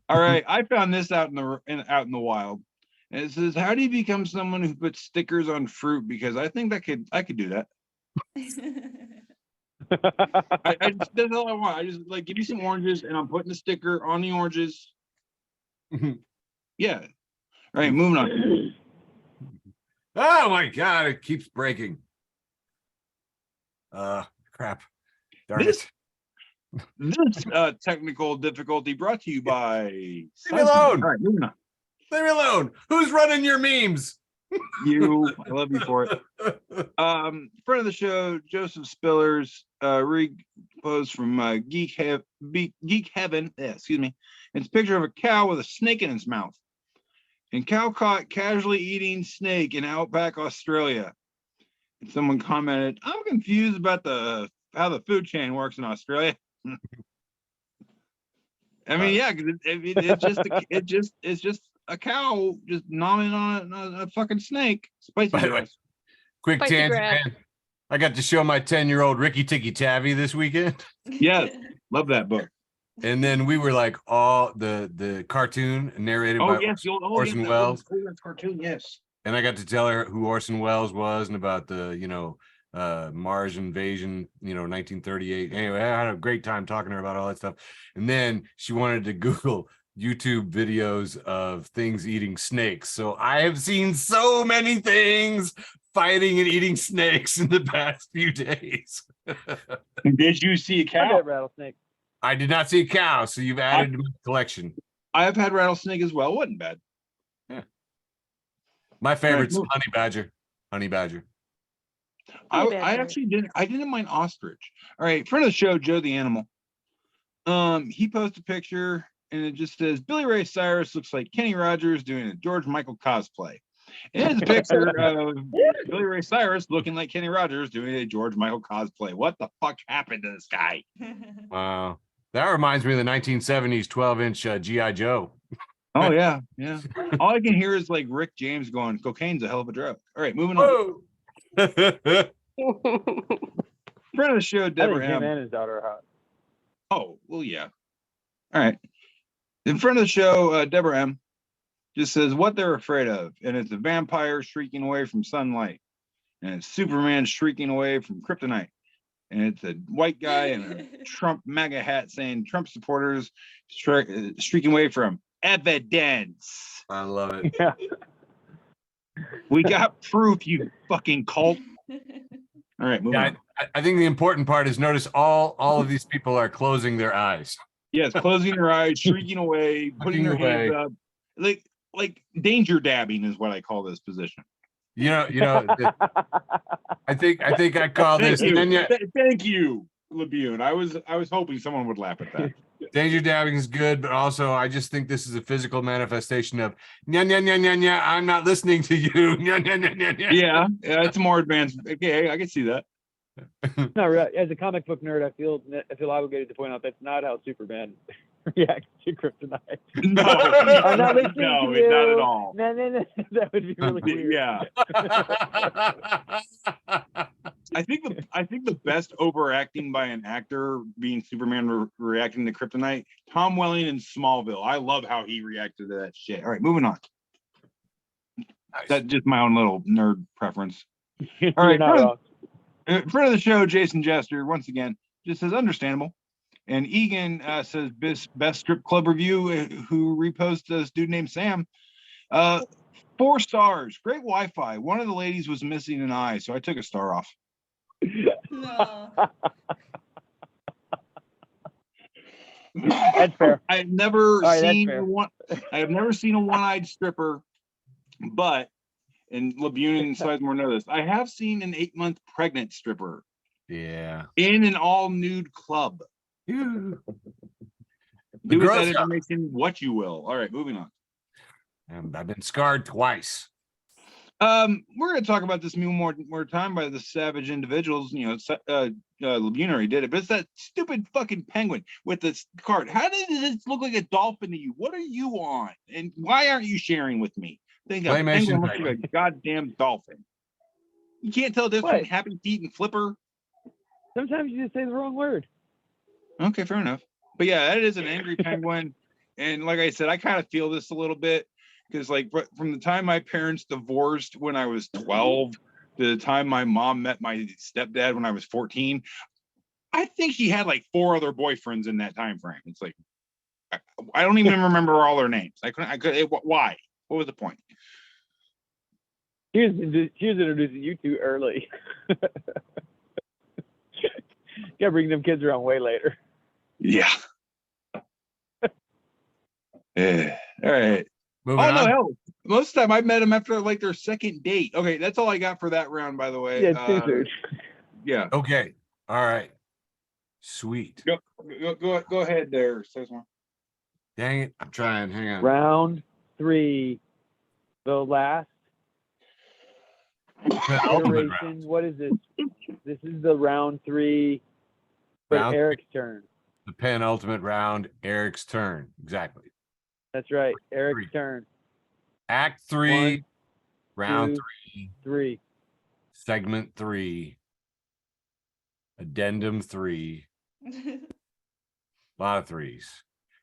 All right, I found this out in the wild, and it says, "How do you become someone who puts stickers on fruit?" Because I think I could do that. I just, that's all I want. I just like give me some oranges, and I'm putting a sticker on the oranges. Yeah. All right, moving on. Oh my God, it keeps breaking. Crap. Darn This- it. This technical difficulty brought to you by. Leave me alone. All right, moving on. Leave me alone. Who's running your memes? You, I love you for it. Friend of the show, Joseph Spillers, repost from Geek Heaven. Yeah, excuse me. It's a picture of a cow with a snake in its mouth. And cow caught casually eating snake in Outback, Australia. And someone commented, "I'm confused about how the food chain works in Australia." I mean, yeah, 'cause it's just a cow just gnawing on a fucking snake. Spicy By the way, grass. quick Spicy tangent, grass. man. I got to show my 10-year-old Ricky Tikki Tavi this weekend. Yes, love that book. And then we were like all the cartoon narrated Oh by yes, the old Orson Welles. cartoon. Yes. And I got to tell her who Orson Welles was and about the, Mars invasion, 1938. Anyway, I had a great time talking to her about all that stuff. And then she wanted to Google YouTube videos of things eating snakes. So I have seen so many things fighting and eating snakes in the past few days. Did you see a I cow? got rattlesnake. I did not see a cow, so you've added to my collection. I have had rattlesnake as well. Wasn't bad. My favorite's move. honey badger. Honey badger. I Honey badger. actually didn't. I didn't mind ostrich. All right, friend of the show, Joe the Animal. He posted a picture and it just says Billy Ray Cyrus looks like Kenny Rogers doing a George Michael cosplay. And it's a picture of Billy Ray Cyrus looking like Kenny Rogers doing a George Michael cosplay. What the fuck happened to this guy? Wow. That reminds me of the 1970s 12-inch G.I. Joe. Oh yeah, yeah. All I can hear is like Rick James going, "Cocaine's a hell of a drug." All right, moving on. Whoa. Friend of the show, I think Deborah him M. and his daughter are hot. Oh, well, yeah. All right. In front of the show, Deborah M. just says what they're afraid of. And it's a vampire shrieking away from sunlight. And it's Superman shrieking away from kryptonite. And it's a white guy in a Trump MAGA hat saying Trump supporters shrieking away from evidence. I love it. Yeah. We got proof, you fucking cult. All right, moving Yeah, on. I think the important part is notice all of these people are closing their eyes. Yes, closing your eyes, shrieking away, putting your Shrieking hands up. Like danger dabbing is what I call this position. I think I call this Thank you, Labune. I was hoping someone would laugh at that. danger dabbing is good, but also I just think this is a physical manifestation of nya nya nya nya nya. I'm not listening to you. Nya, nya, nya, nya, nya. Yeah, it's more advanced. Okay, I can see that. No, right. As a comic book nerd, I feel obligated to point out that's not how Superman reacts to kryptonite. No, I'm not listening no, to it's not you. at all. No. That would be really weird. Yeah, I think the best overacting by an actor being Superman reacting to kryptonite, Tom Welling in Smallville. I love how he reacted to that shit. All right, moving on. Nice. That's just my own little nerd preference. You're All right, not wrong. Friend of the show, Jason Jester, once again, just says understandable. And Egan says best strip club review, who reposted this dude named Sam. 4 stars, great Wi-Fi. One of the ladies was missing an eye, so I took a star off. No. That's fair. I have never right, that's seen fair. I have never seen a one-eyed stripper, but and Labune and Sizemore know this. I have seen an 8-month pregnant stripper Yeah. in an all-nude club. The Do with Girl that Scout- information what you will. All right, moving on. I've been scarred twice. We're gonna talk about this more time by the savage individuals. Laguna already did it, but it's that stupid fucking penguin with this card. How does this look like a dolphin to you? What are you on? And why aren't you sharing with me? Think a Claymation penguin looks like a goddamn dolphin. You can't tell the difference between Happy Feet and Flipper. Sometimes you just say the wrong word. Okay, fair enough. But yeah, that is an angry penguin. And like I said, I kind of feel this a little bit because, like, from the time my parents divorced when I was 12 to the time my mom met my stepdad when I was 14, I think she had like 4 other boyfriends in that time frame. It's like I don't even remember all their names. Why? What was the point? She was introducing you too early. Gotta bring them kids around way later. Yeah. Yeah. All right. Moving on. No, hell. Most of the time I met them after like their second date. Okay, that's all I got for that round, by the way. Yeah, too soon. Yeah. Okay. All right. Sweet. Go ahead there, Cesar. Dang it. I'm trying. Hang on. Round 3, the last The ultimate iteration. round. What is this? This is the round 3, but Round Eric's turn. The penultimate round. Eric's turn. Exactly. That's right. Eric's 3. turn. Act 3. 1, Round 2, 3. 3. Segment 3. Addendum 3. A lot of 3s.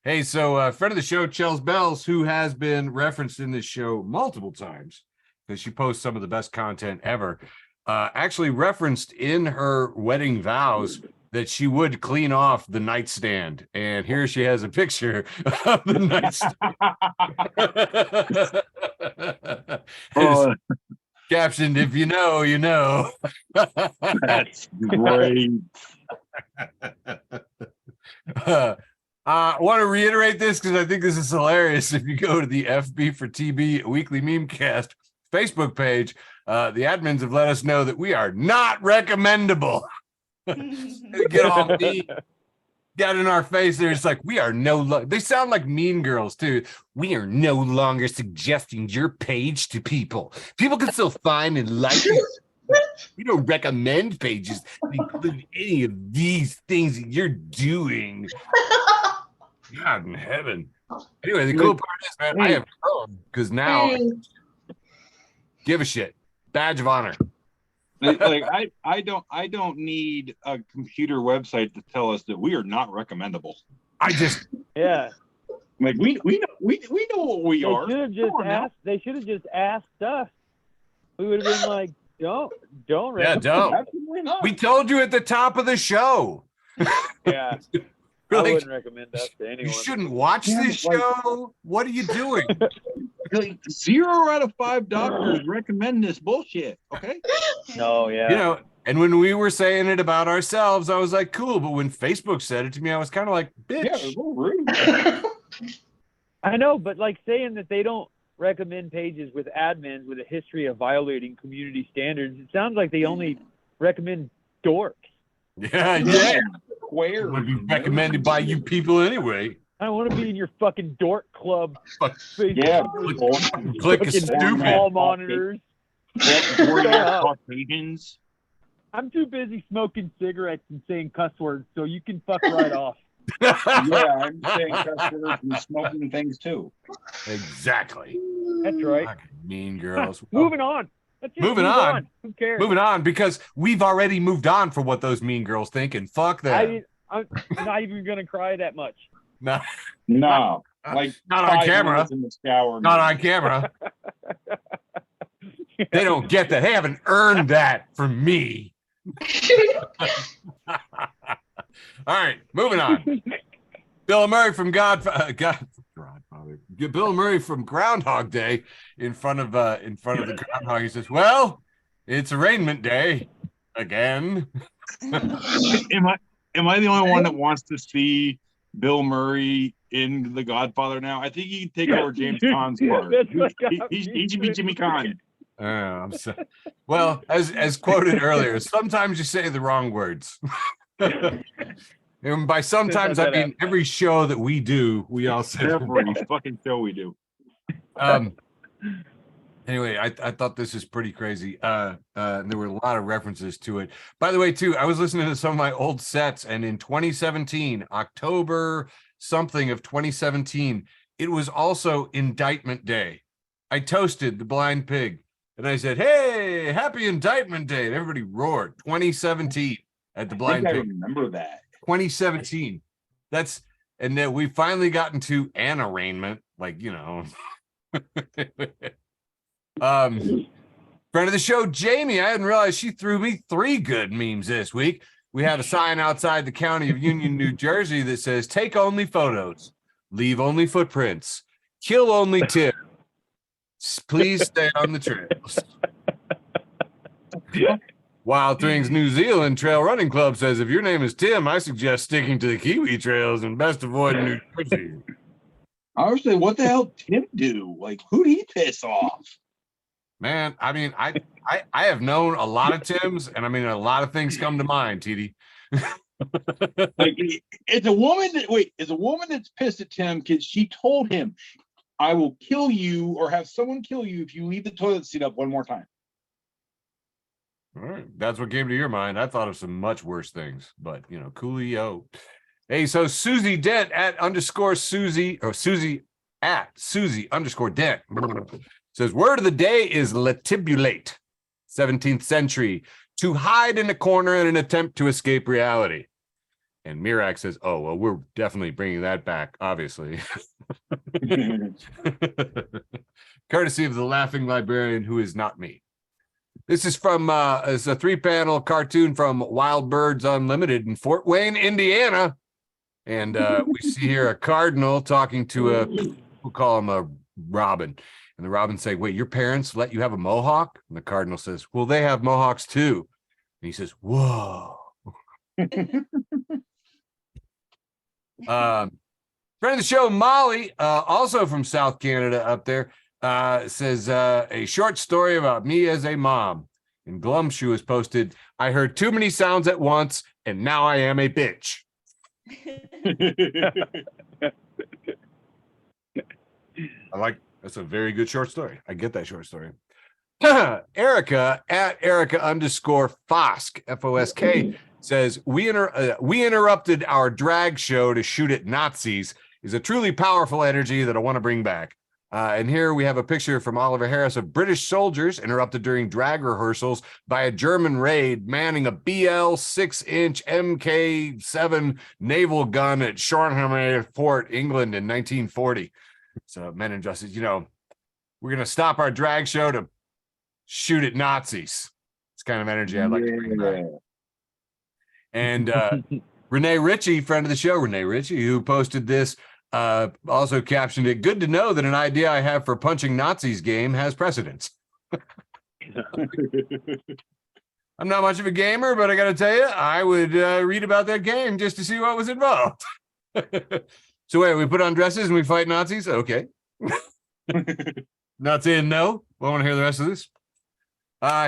Hey, so friend of the show, Chels Bells, who has been referenced in this show multiple times because she posts some of the best content ever, actually referenced in her wedding vows that she would clean off the nightstand. And here she has a picture of the nightstand. Oh, Captioned, if you know, you know. that's great. I want to reiterate this because I think this is hilarious. If you go to the FB for TB Weekly Memecast Facebook page, the admins have let us know that we are not recommendable. Get all mean, get in our face there. It's like we are they sound like Mean Girls too. We are no longer suggesting your page to people. People can still find and like it. We don't recommend pages that include any of these things that you're doing. God in heaven. Anyway, the cool part is, man, I have grown because now I give a shit. Badge of honor. Like I don't need a computer website to tell us that we are not recommendable. Yeah. Like we know what we are. They should have just asked. They should have just asked us. We would have been like, don't. Yeah, don't. Absolutely not. We told you at the top of the show. Yeah. I Really, wouldn't recommend us to anyone. you shouldn't watch this like- show. What are you doing? Like 0 out of 5 doctors recommend this bullshit. Okay. No, yeah. You know, and when we were saying it about ourselves, I was like, cool. But when Facebook said it to me, I was kind of like, Yeah, bitch. it's a little rude. I know, but like saying that they don't recommend pages with admins with a history of violating community standards, it sounds like they only recommend dorks. Yeah. Square. It would be recommended by you people anyway. I don't want to be in your fucking dork club. Fuck. Yeah. Click is Fucking stupid. wall monitors. Caucasians. I'm too busy smoking cigarettes and saying cuss words, so you can fuck right off. Yeah, I'm saying cuss words and smoking things too. Exactly. That's right. Fucking Mean Girls. Moving on. Let's just Moving move on. Who cares? Moving on, because we've already moved on for what those Mean Girls think, and fuck them. I'm not even gonna cry that much. No, No, like not on 5 camera. minutes in the shower. Not on camera. They don't get that. They haven't earned that from me. All right, moving on. Bill Murray from Godfather. Bill Murray from Groundhog Day in front of the groundhog. He says, "Well, it's arraignment day again." Am I the only one that wants to see Bill Murray in The Godfather now? I think he can take over James Caan's part. That's what got He me should be Jimmy Caan. I'm so, well, as quoted earlier, sometimes you say the wrong words. And by sometimes I mean every show that we do, we all say the Every fucking show we do. Anyway, I thought this is pretty crazy. There were a lot of references to it. By the way, too, I was listening to some of my old sets, and in 2017, October something of 2017, it was also Indictment Day. I toasted the blind pig, and I said, "Hey, happy Indictment Day!" And everybody roared. 2017 at the I blind think I pig. remember that. 2017. And then we finally gotten to an arraignment, like, you know. Friend of the show, Jamie. I hadn't realized she threw me 3 good memes this week. We have a sign outside the county of Union, New Jersey that says, "Take only photos, leave only footprints, kill only Tim. Please stay on the trails." Wild Things New Zealand Trail Running Club says, "If your name is Tim, I suggest sticking to the Kiwi trails and best avoid New Jersey." I was saying, what the hell Tim do? Like, who'd he piss off? Man, I mean, I have known a lot of Tims, and I mean, a lot of things come to mind, TD. Like, it's a woman that's pissed at Tim because she told him, "I will kill you or have someone kill you if you leave the toilet seat up one more time." All right, that's what came to your mind. I thought of some much worse things, but you know, coolio. Hey, so Susie Dent at _ Susie, or Susie at Susie _ Dent says, "Word of the day is latibulate, 17th century, to hide in a corner in an attempt to escape reality." And Mirak says, "Oh, well, we're definitely bringing that back, obviously." Courtesy of the laughing librarian, who is not me. This is from it's a 3-panel cartoon from Wild Birds Unlimited in Fort Wayne, Indiana. And we see here a cardinal talking to we'll call him a robin. And the robin say, "Wait, your parents let you have a mohawk?" And the cardinal says, "Well, they have mohawks too." And he says, "Whoa." Friend of the show, Molly, also from South Canada up there, says, "A short story about me as a mom." And Glumshoe has posted, "I heard too many sounds at once, and now I am a bitch." That's a very good short story. I get that short story. Erica at Erica _ Fosk, Fosk, says, we interrupted our drag show to shoot at Nazis is a truly powerful energy that I want to bring back. And here we have a picture from Oliver Harris of British soldiers interrupted during drag rehearsals by a German raid manning a BL 6-inch MK7 naval gun at Shoreham Fort, England in 1940. So Men in Justice, you know, we're going to stop our drag show to shoot at Nazis. It's kind of energy I'd like to bring back. And Renee Ritchie, friend of the show, Renee Ritchie, who posted this, also captioned it, "Good to know that an idea I have for punching Nazis game has precedence." I'm not much of a gamer, but I got to tell you, I would read about that game just to see what was involved. So wait, we put on dresses and we fight Nazis? Okay. Not saying no. I want to hear the rest of this.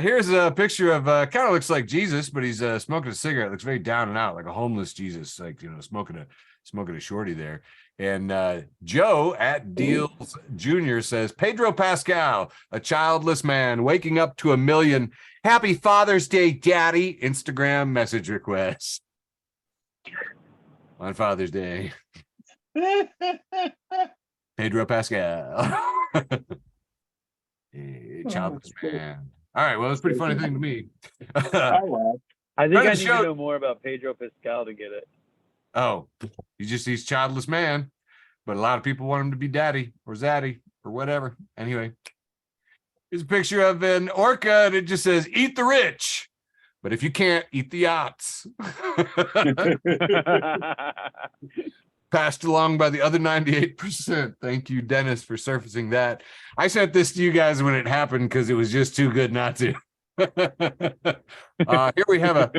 Here's a picture of kind of looks like Jesus, but he's smoking a cigarette. Looks very down and out, like a homeless Jesus, like, you know, smoking a shorty there. And Joe at Deals Jr. says, "Pedro Pascal, a childless man waking up to a million Happy Father's Day, Daddy Instagram message requests on Father's Day." Pedro Pascal. A childless man. All right, well, it's a pretty funny thing to me. I think I need to know more about Pedro Pascal to get it. Oh, he's childless man, but a lot of people want him to be daddy or zaddy or whatever. Anyway, here's a picture of an orca and it just says, "Eat the rich, but if you can't, eat the yachts." Passed along by the other 98%. Thank you, Dennis, for surfacing that. I sent this to you guys when it happened because it was just too good not to. Here we have a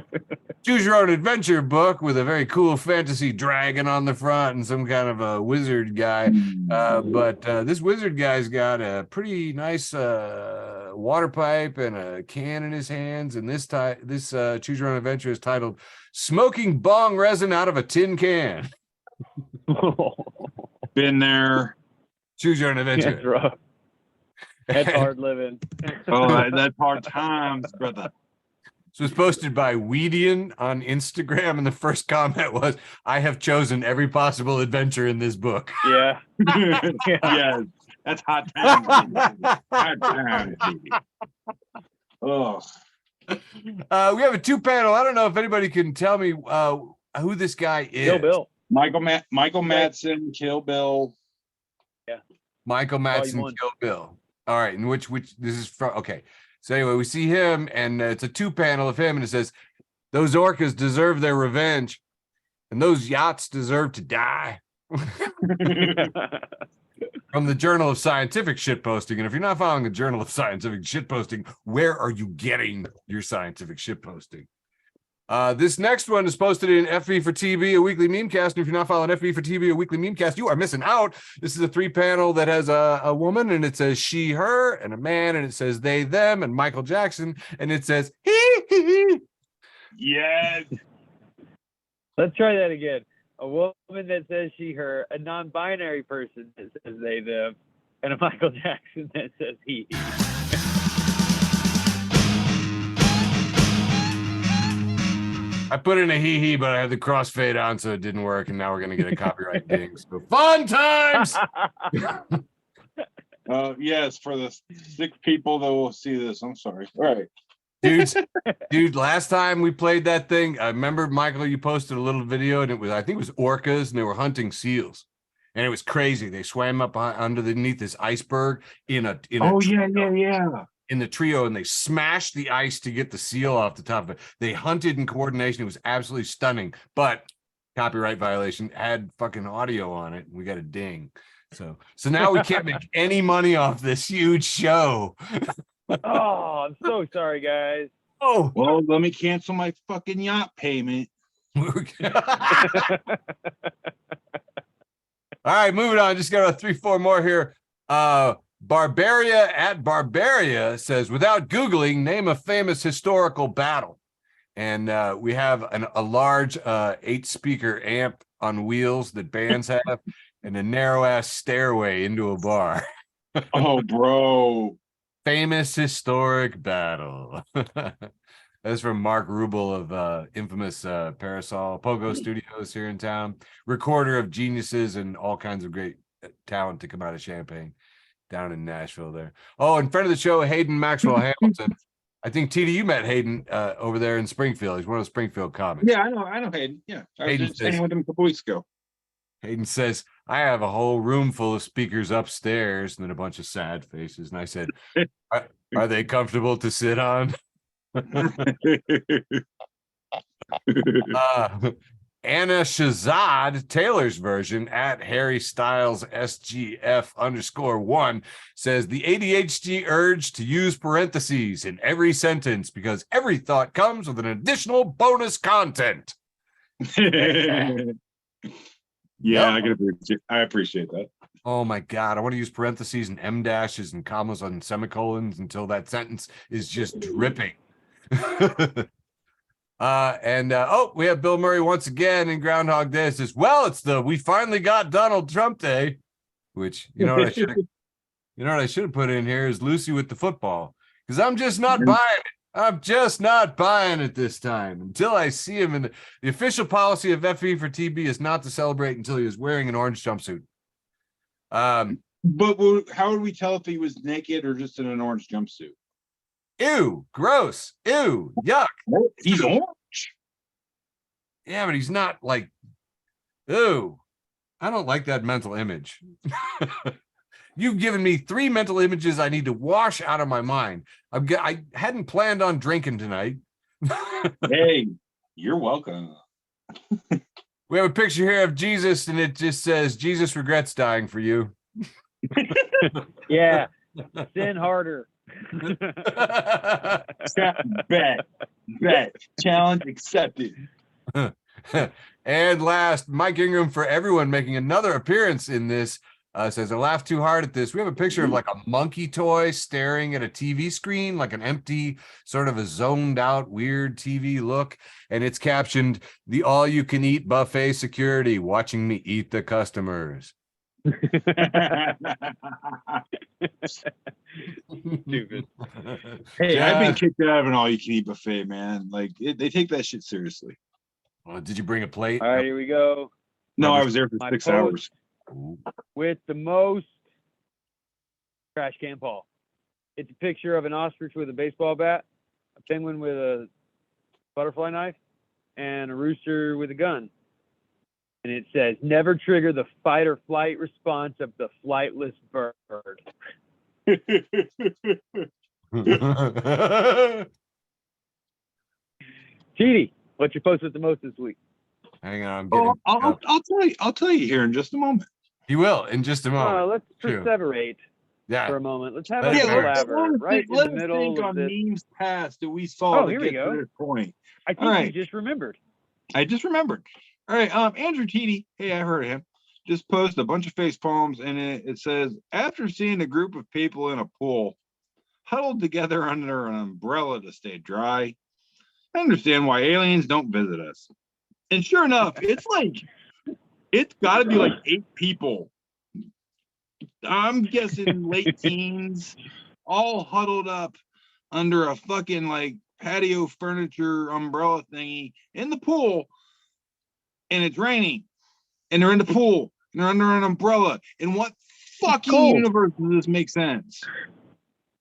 choose your own adventure book with a very cool fantasy dragon on the front and some kind of a wizard guy. But this wizard guy's got a pretty nice water pipe and a can in his hands. And this choose your own adventure is titled "Smoking Bong Resin Out of a Tin Can." Been there. Choose your own adventure. That's rough. That's hard living. Oh, that's hard times, brother. So it's posted by Weedian on Instagram, and the first comment was, "I have chosen every possible adventure in this book." Yeah. Yes, that's hot times. Baby. Hot times, baby. Oh, We have a two-panel. I don't know if anybody can tell me who this guy is. Kill Bill. Michael Madsen, Kill Bill. Michael Volume Madsen, one. Kill Bill. All right, and which this is from? Okay, so anyway, we see him, and it's a two-panel of him, and it says, "Those orcas deserve their revenge, and those yachts deserve to die." From the Journal of Scientific Shitposting. And if you're not following the Journal of Scientific Shitposting, where are you getting your scientific shitposting? This next one is posted in FB for TB, a weekly memecast. And if you're not following FB for TB, a weekly memecast, you are missing out. This is a three-panel that has a woman, and it says she, her, and a man, and it says they, them, and Michael Jackson, and it says he. Yes. Let's try that again. A woman that says she, her, a non-binary person that says they, them, and a Michael Jackson that says he. I put in a he, but I had the crossfade on, so it didn't work, and now we're gonna get a copyright ding. So fun times. Yes, for the 6 people that will see this, I'm sorry. All right. Dude, last time we played that thing, I remember, Michael, you posted a little video, and it was, I think it was orcas, and they were hunting seals, and it was crazy. They swam up underneath this iceberg in a in the trio, and they smashed the ice to get the seal off the top of it. They hunted in coordination. It was absolutely stunning, but copyright violation, had fucking audio on it. We got a ding. So now we can't make any money off this huge show. Oh, I'm so sorry, guys. Oh, Well, let me cancel my fucking yacht payment. all right, moving on. Just got 3-4 more here. Barbaria at Barbaria says, without Googling, name a famous historical battle. And we have a large 8-speaker amp on wheels that bands have, and a narrow-ass stairway into a bar. Oh, bro. Famous historic battle. That's from Mark Rubel of infamous Parasol Pogo Studios here in town. Recorder of geniuses and all kinds of great talent to come out of Champaign down in Nashville there. Oh, in front of the show, Hayden Maxwell Hamilton. I think, TD, you met Hayden over there in Springfield. He's one of the Springfield comics. Yeah, I know Hayden. Yeah, I was Hayden just hanging says- with him a couple weeks ago. Hayden says, I have a whole room full of speakers upstairs, and then a bunch of sad faces. And I said, are they comfortable to sit on? Anna Shazad, Taylor's version, at Harry Styles SGF_1, says the ADHD urge to use parentheses in every sentence because every thought comes with an additional bonus content. Yeah, I appreciate that. Oh my God, I want to use parentheses and M dashes and commas and semicolons until that sentence is just dripping. We have Bill Murray once again in Groundhog Day. It says, well, it's the we finally got Donald Trump Day, which you know what I should have put in here is Lucy with the football, because I'm just not buying it. I'm just not buying it this time until I see him in the official policy of FE for TB is not to celebrate until he is wearing an orange jumpsuit. But how would we tell if he was naked or just in an orange jumpsuit? Ew, gross. Ew, yuck. He's orange. Yeah, but he's not like, ew. I don't like that mental image. You've given me 3 mental images I need to wash out of my mind. I hadn't planned on drinking tonight. Hey, you're welcome. We have a picture here of Jesus, and it just says, Jesus regrets dying for you. Yeah, sin harder. Bet. Challenge accepted. And last, Mike Ingram for everyone making another appearance in this. Says, I laughed too hard at this. We have a picture of like a monkey toy staring at a TV screen, like an empty, sort of a zoned out, weird TV look. And it's captioned, the all-you-can-eat buffet security watching me eat the customers. Stupid. Hey, Yeah. I've been kicked out of an all-you-can-eat buffet, man. Like they take that shit seriously. Well, did you bring a plate? All right, here we go. No, Rubber- I was there for My 6 post hours. Ooh. with the most trash can Paul. It's a picture of an ostrich with a baseball bat, a penguin with a butterfly knife, and a rooster with a gun. And it says, never trigger the fight or flight response of the flightless bird. Cheaty, what's your post with the most this week? Hang on, I'm getting. Oh, I'll tell you here in just a moment. You will in just a moment. Let's True. perseverate Yeah. for a moment. Let's have Let's a Yeah, little let's- palaver right in the middle of on this. memes past that we saw Oh, to here we get go. to this point. I think all right. you just remembered. I just remembered. All right, Andrew Teedy, hey, I heard of him. Just posted a bunch of face palms, and it says, after seeing a group of people in a pool huddled together under an umbrella to stay dry, I understand why aliens don't visit us. And sure enough, it's got to be like 8 people. I'm guessing late teens, all huddled up under a fucking like patio furniture umbrella thingy in the pool, and it's raining, and they're in the pool, and they're under an umbrella. In what fucking cold. universe does this make sense?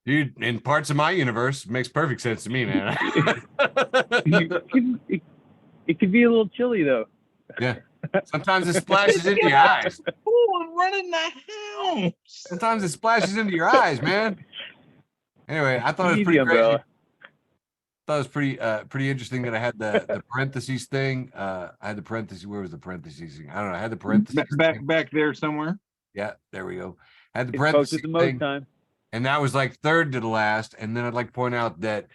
Dude, in parts of my universe, it makes perfect sense to me, man. It could be a little chilly though. Yeah. Sometimes it splashes into your eyes. Pool and running the house. Sometimes it splashes into your eyes, man. Anyway, I thought it was Easy pretty umbrella. crazy. Thought it was pretty interesting that I had the parentheses thing. I had the parentheses. Where was the parentheses thing? I don't know. I had the parentheses. thing. Back there somewhere. Yeah, there we go. I had the It's parentheses posted the most thing, time. and that was like third to the last. And then I'd like to point out that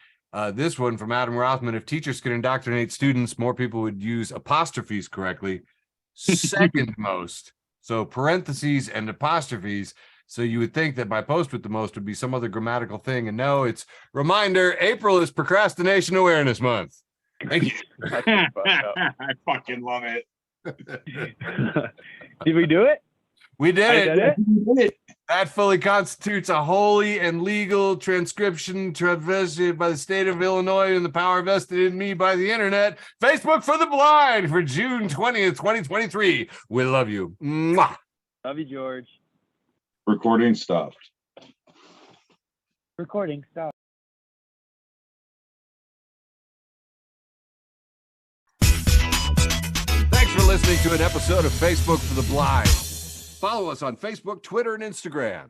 this one from Adam Rothman: if teachers could indoctrinate students, more people would use apostrophes correctly. Second most. So parentheses and apostrophes. So you would think that my post with the most would be some other grammatical thing. And no, it's reminder, April is Procrastination Awareness Month. Thank you. I fucking love it. Did we do it? We did Is it. that it? That fully constitutes a holy and legal transcription transmitted by the state of Illinois and the power vested in me by the internet. Facebook for the Blind for June 20th, 2023. We love you. Mwah. Love you, George. Recording stopped. Recording. Stop. Thanks for listening to an episode of Facebook for the Blind. Follow us on Facebook, Twitter, and Instagram.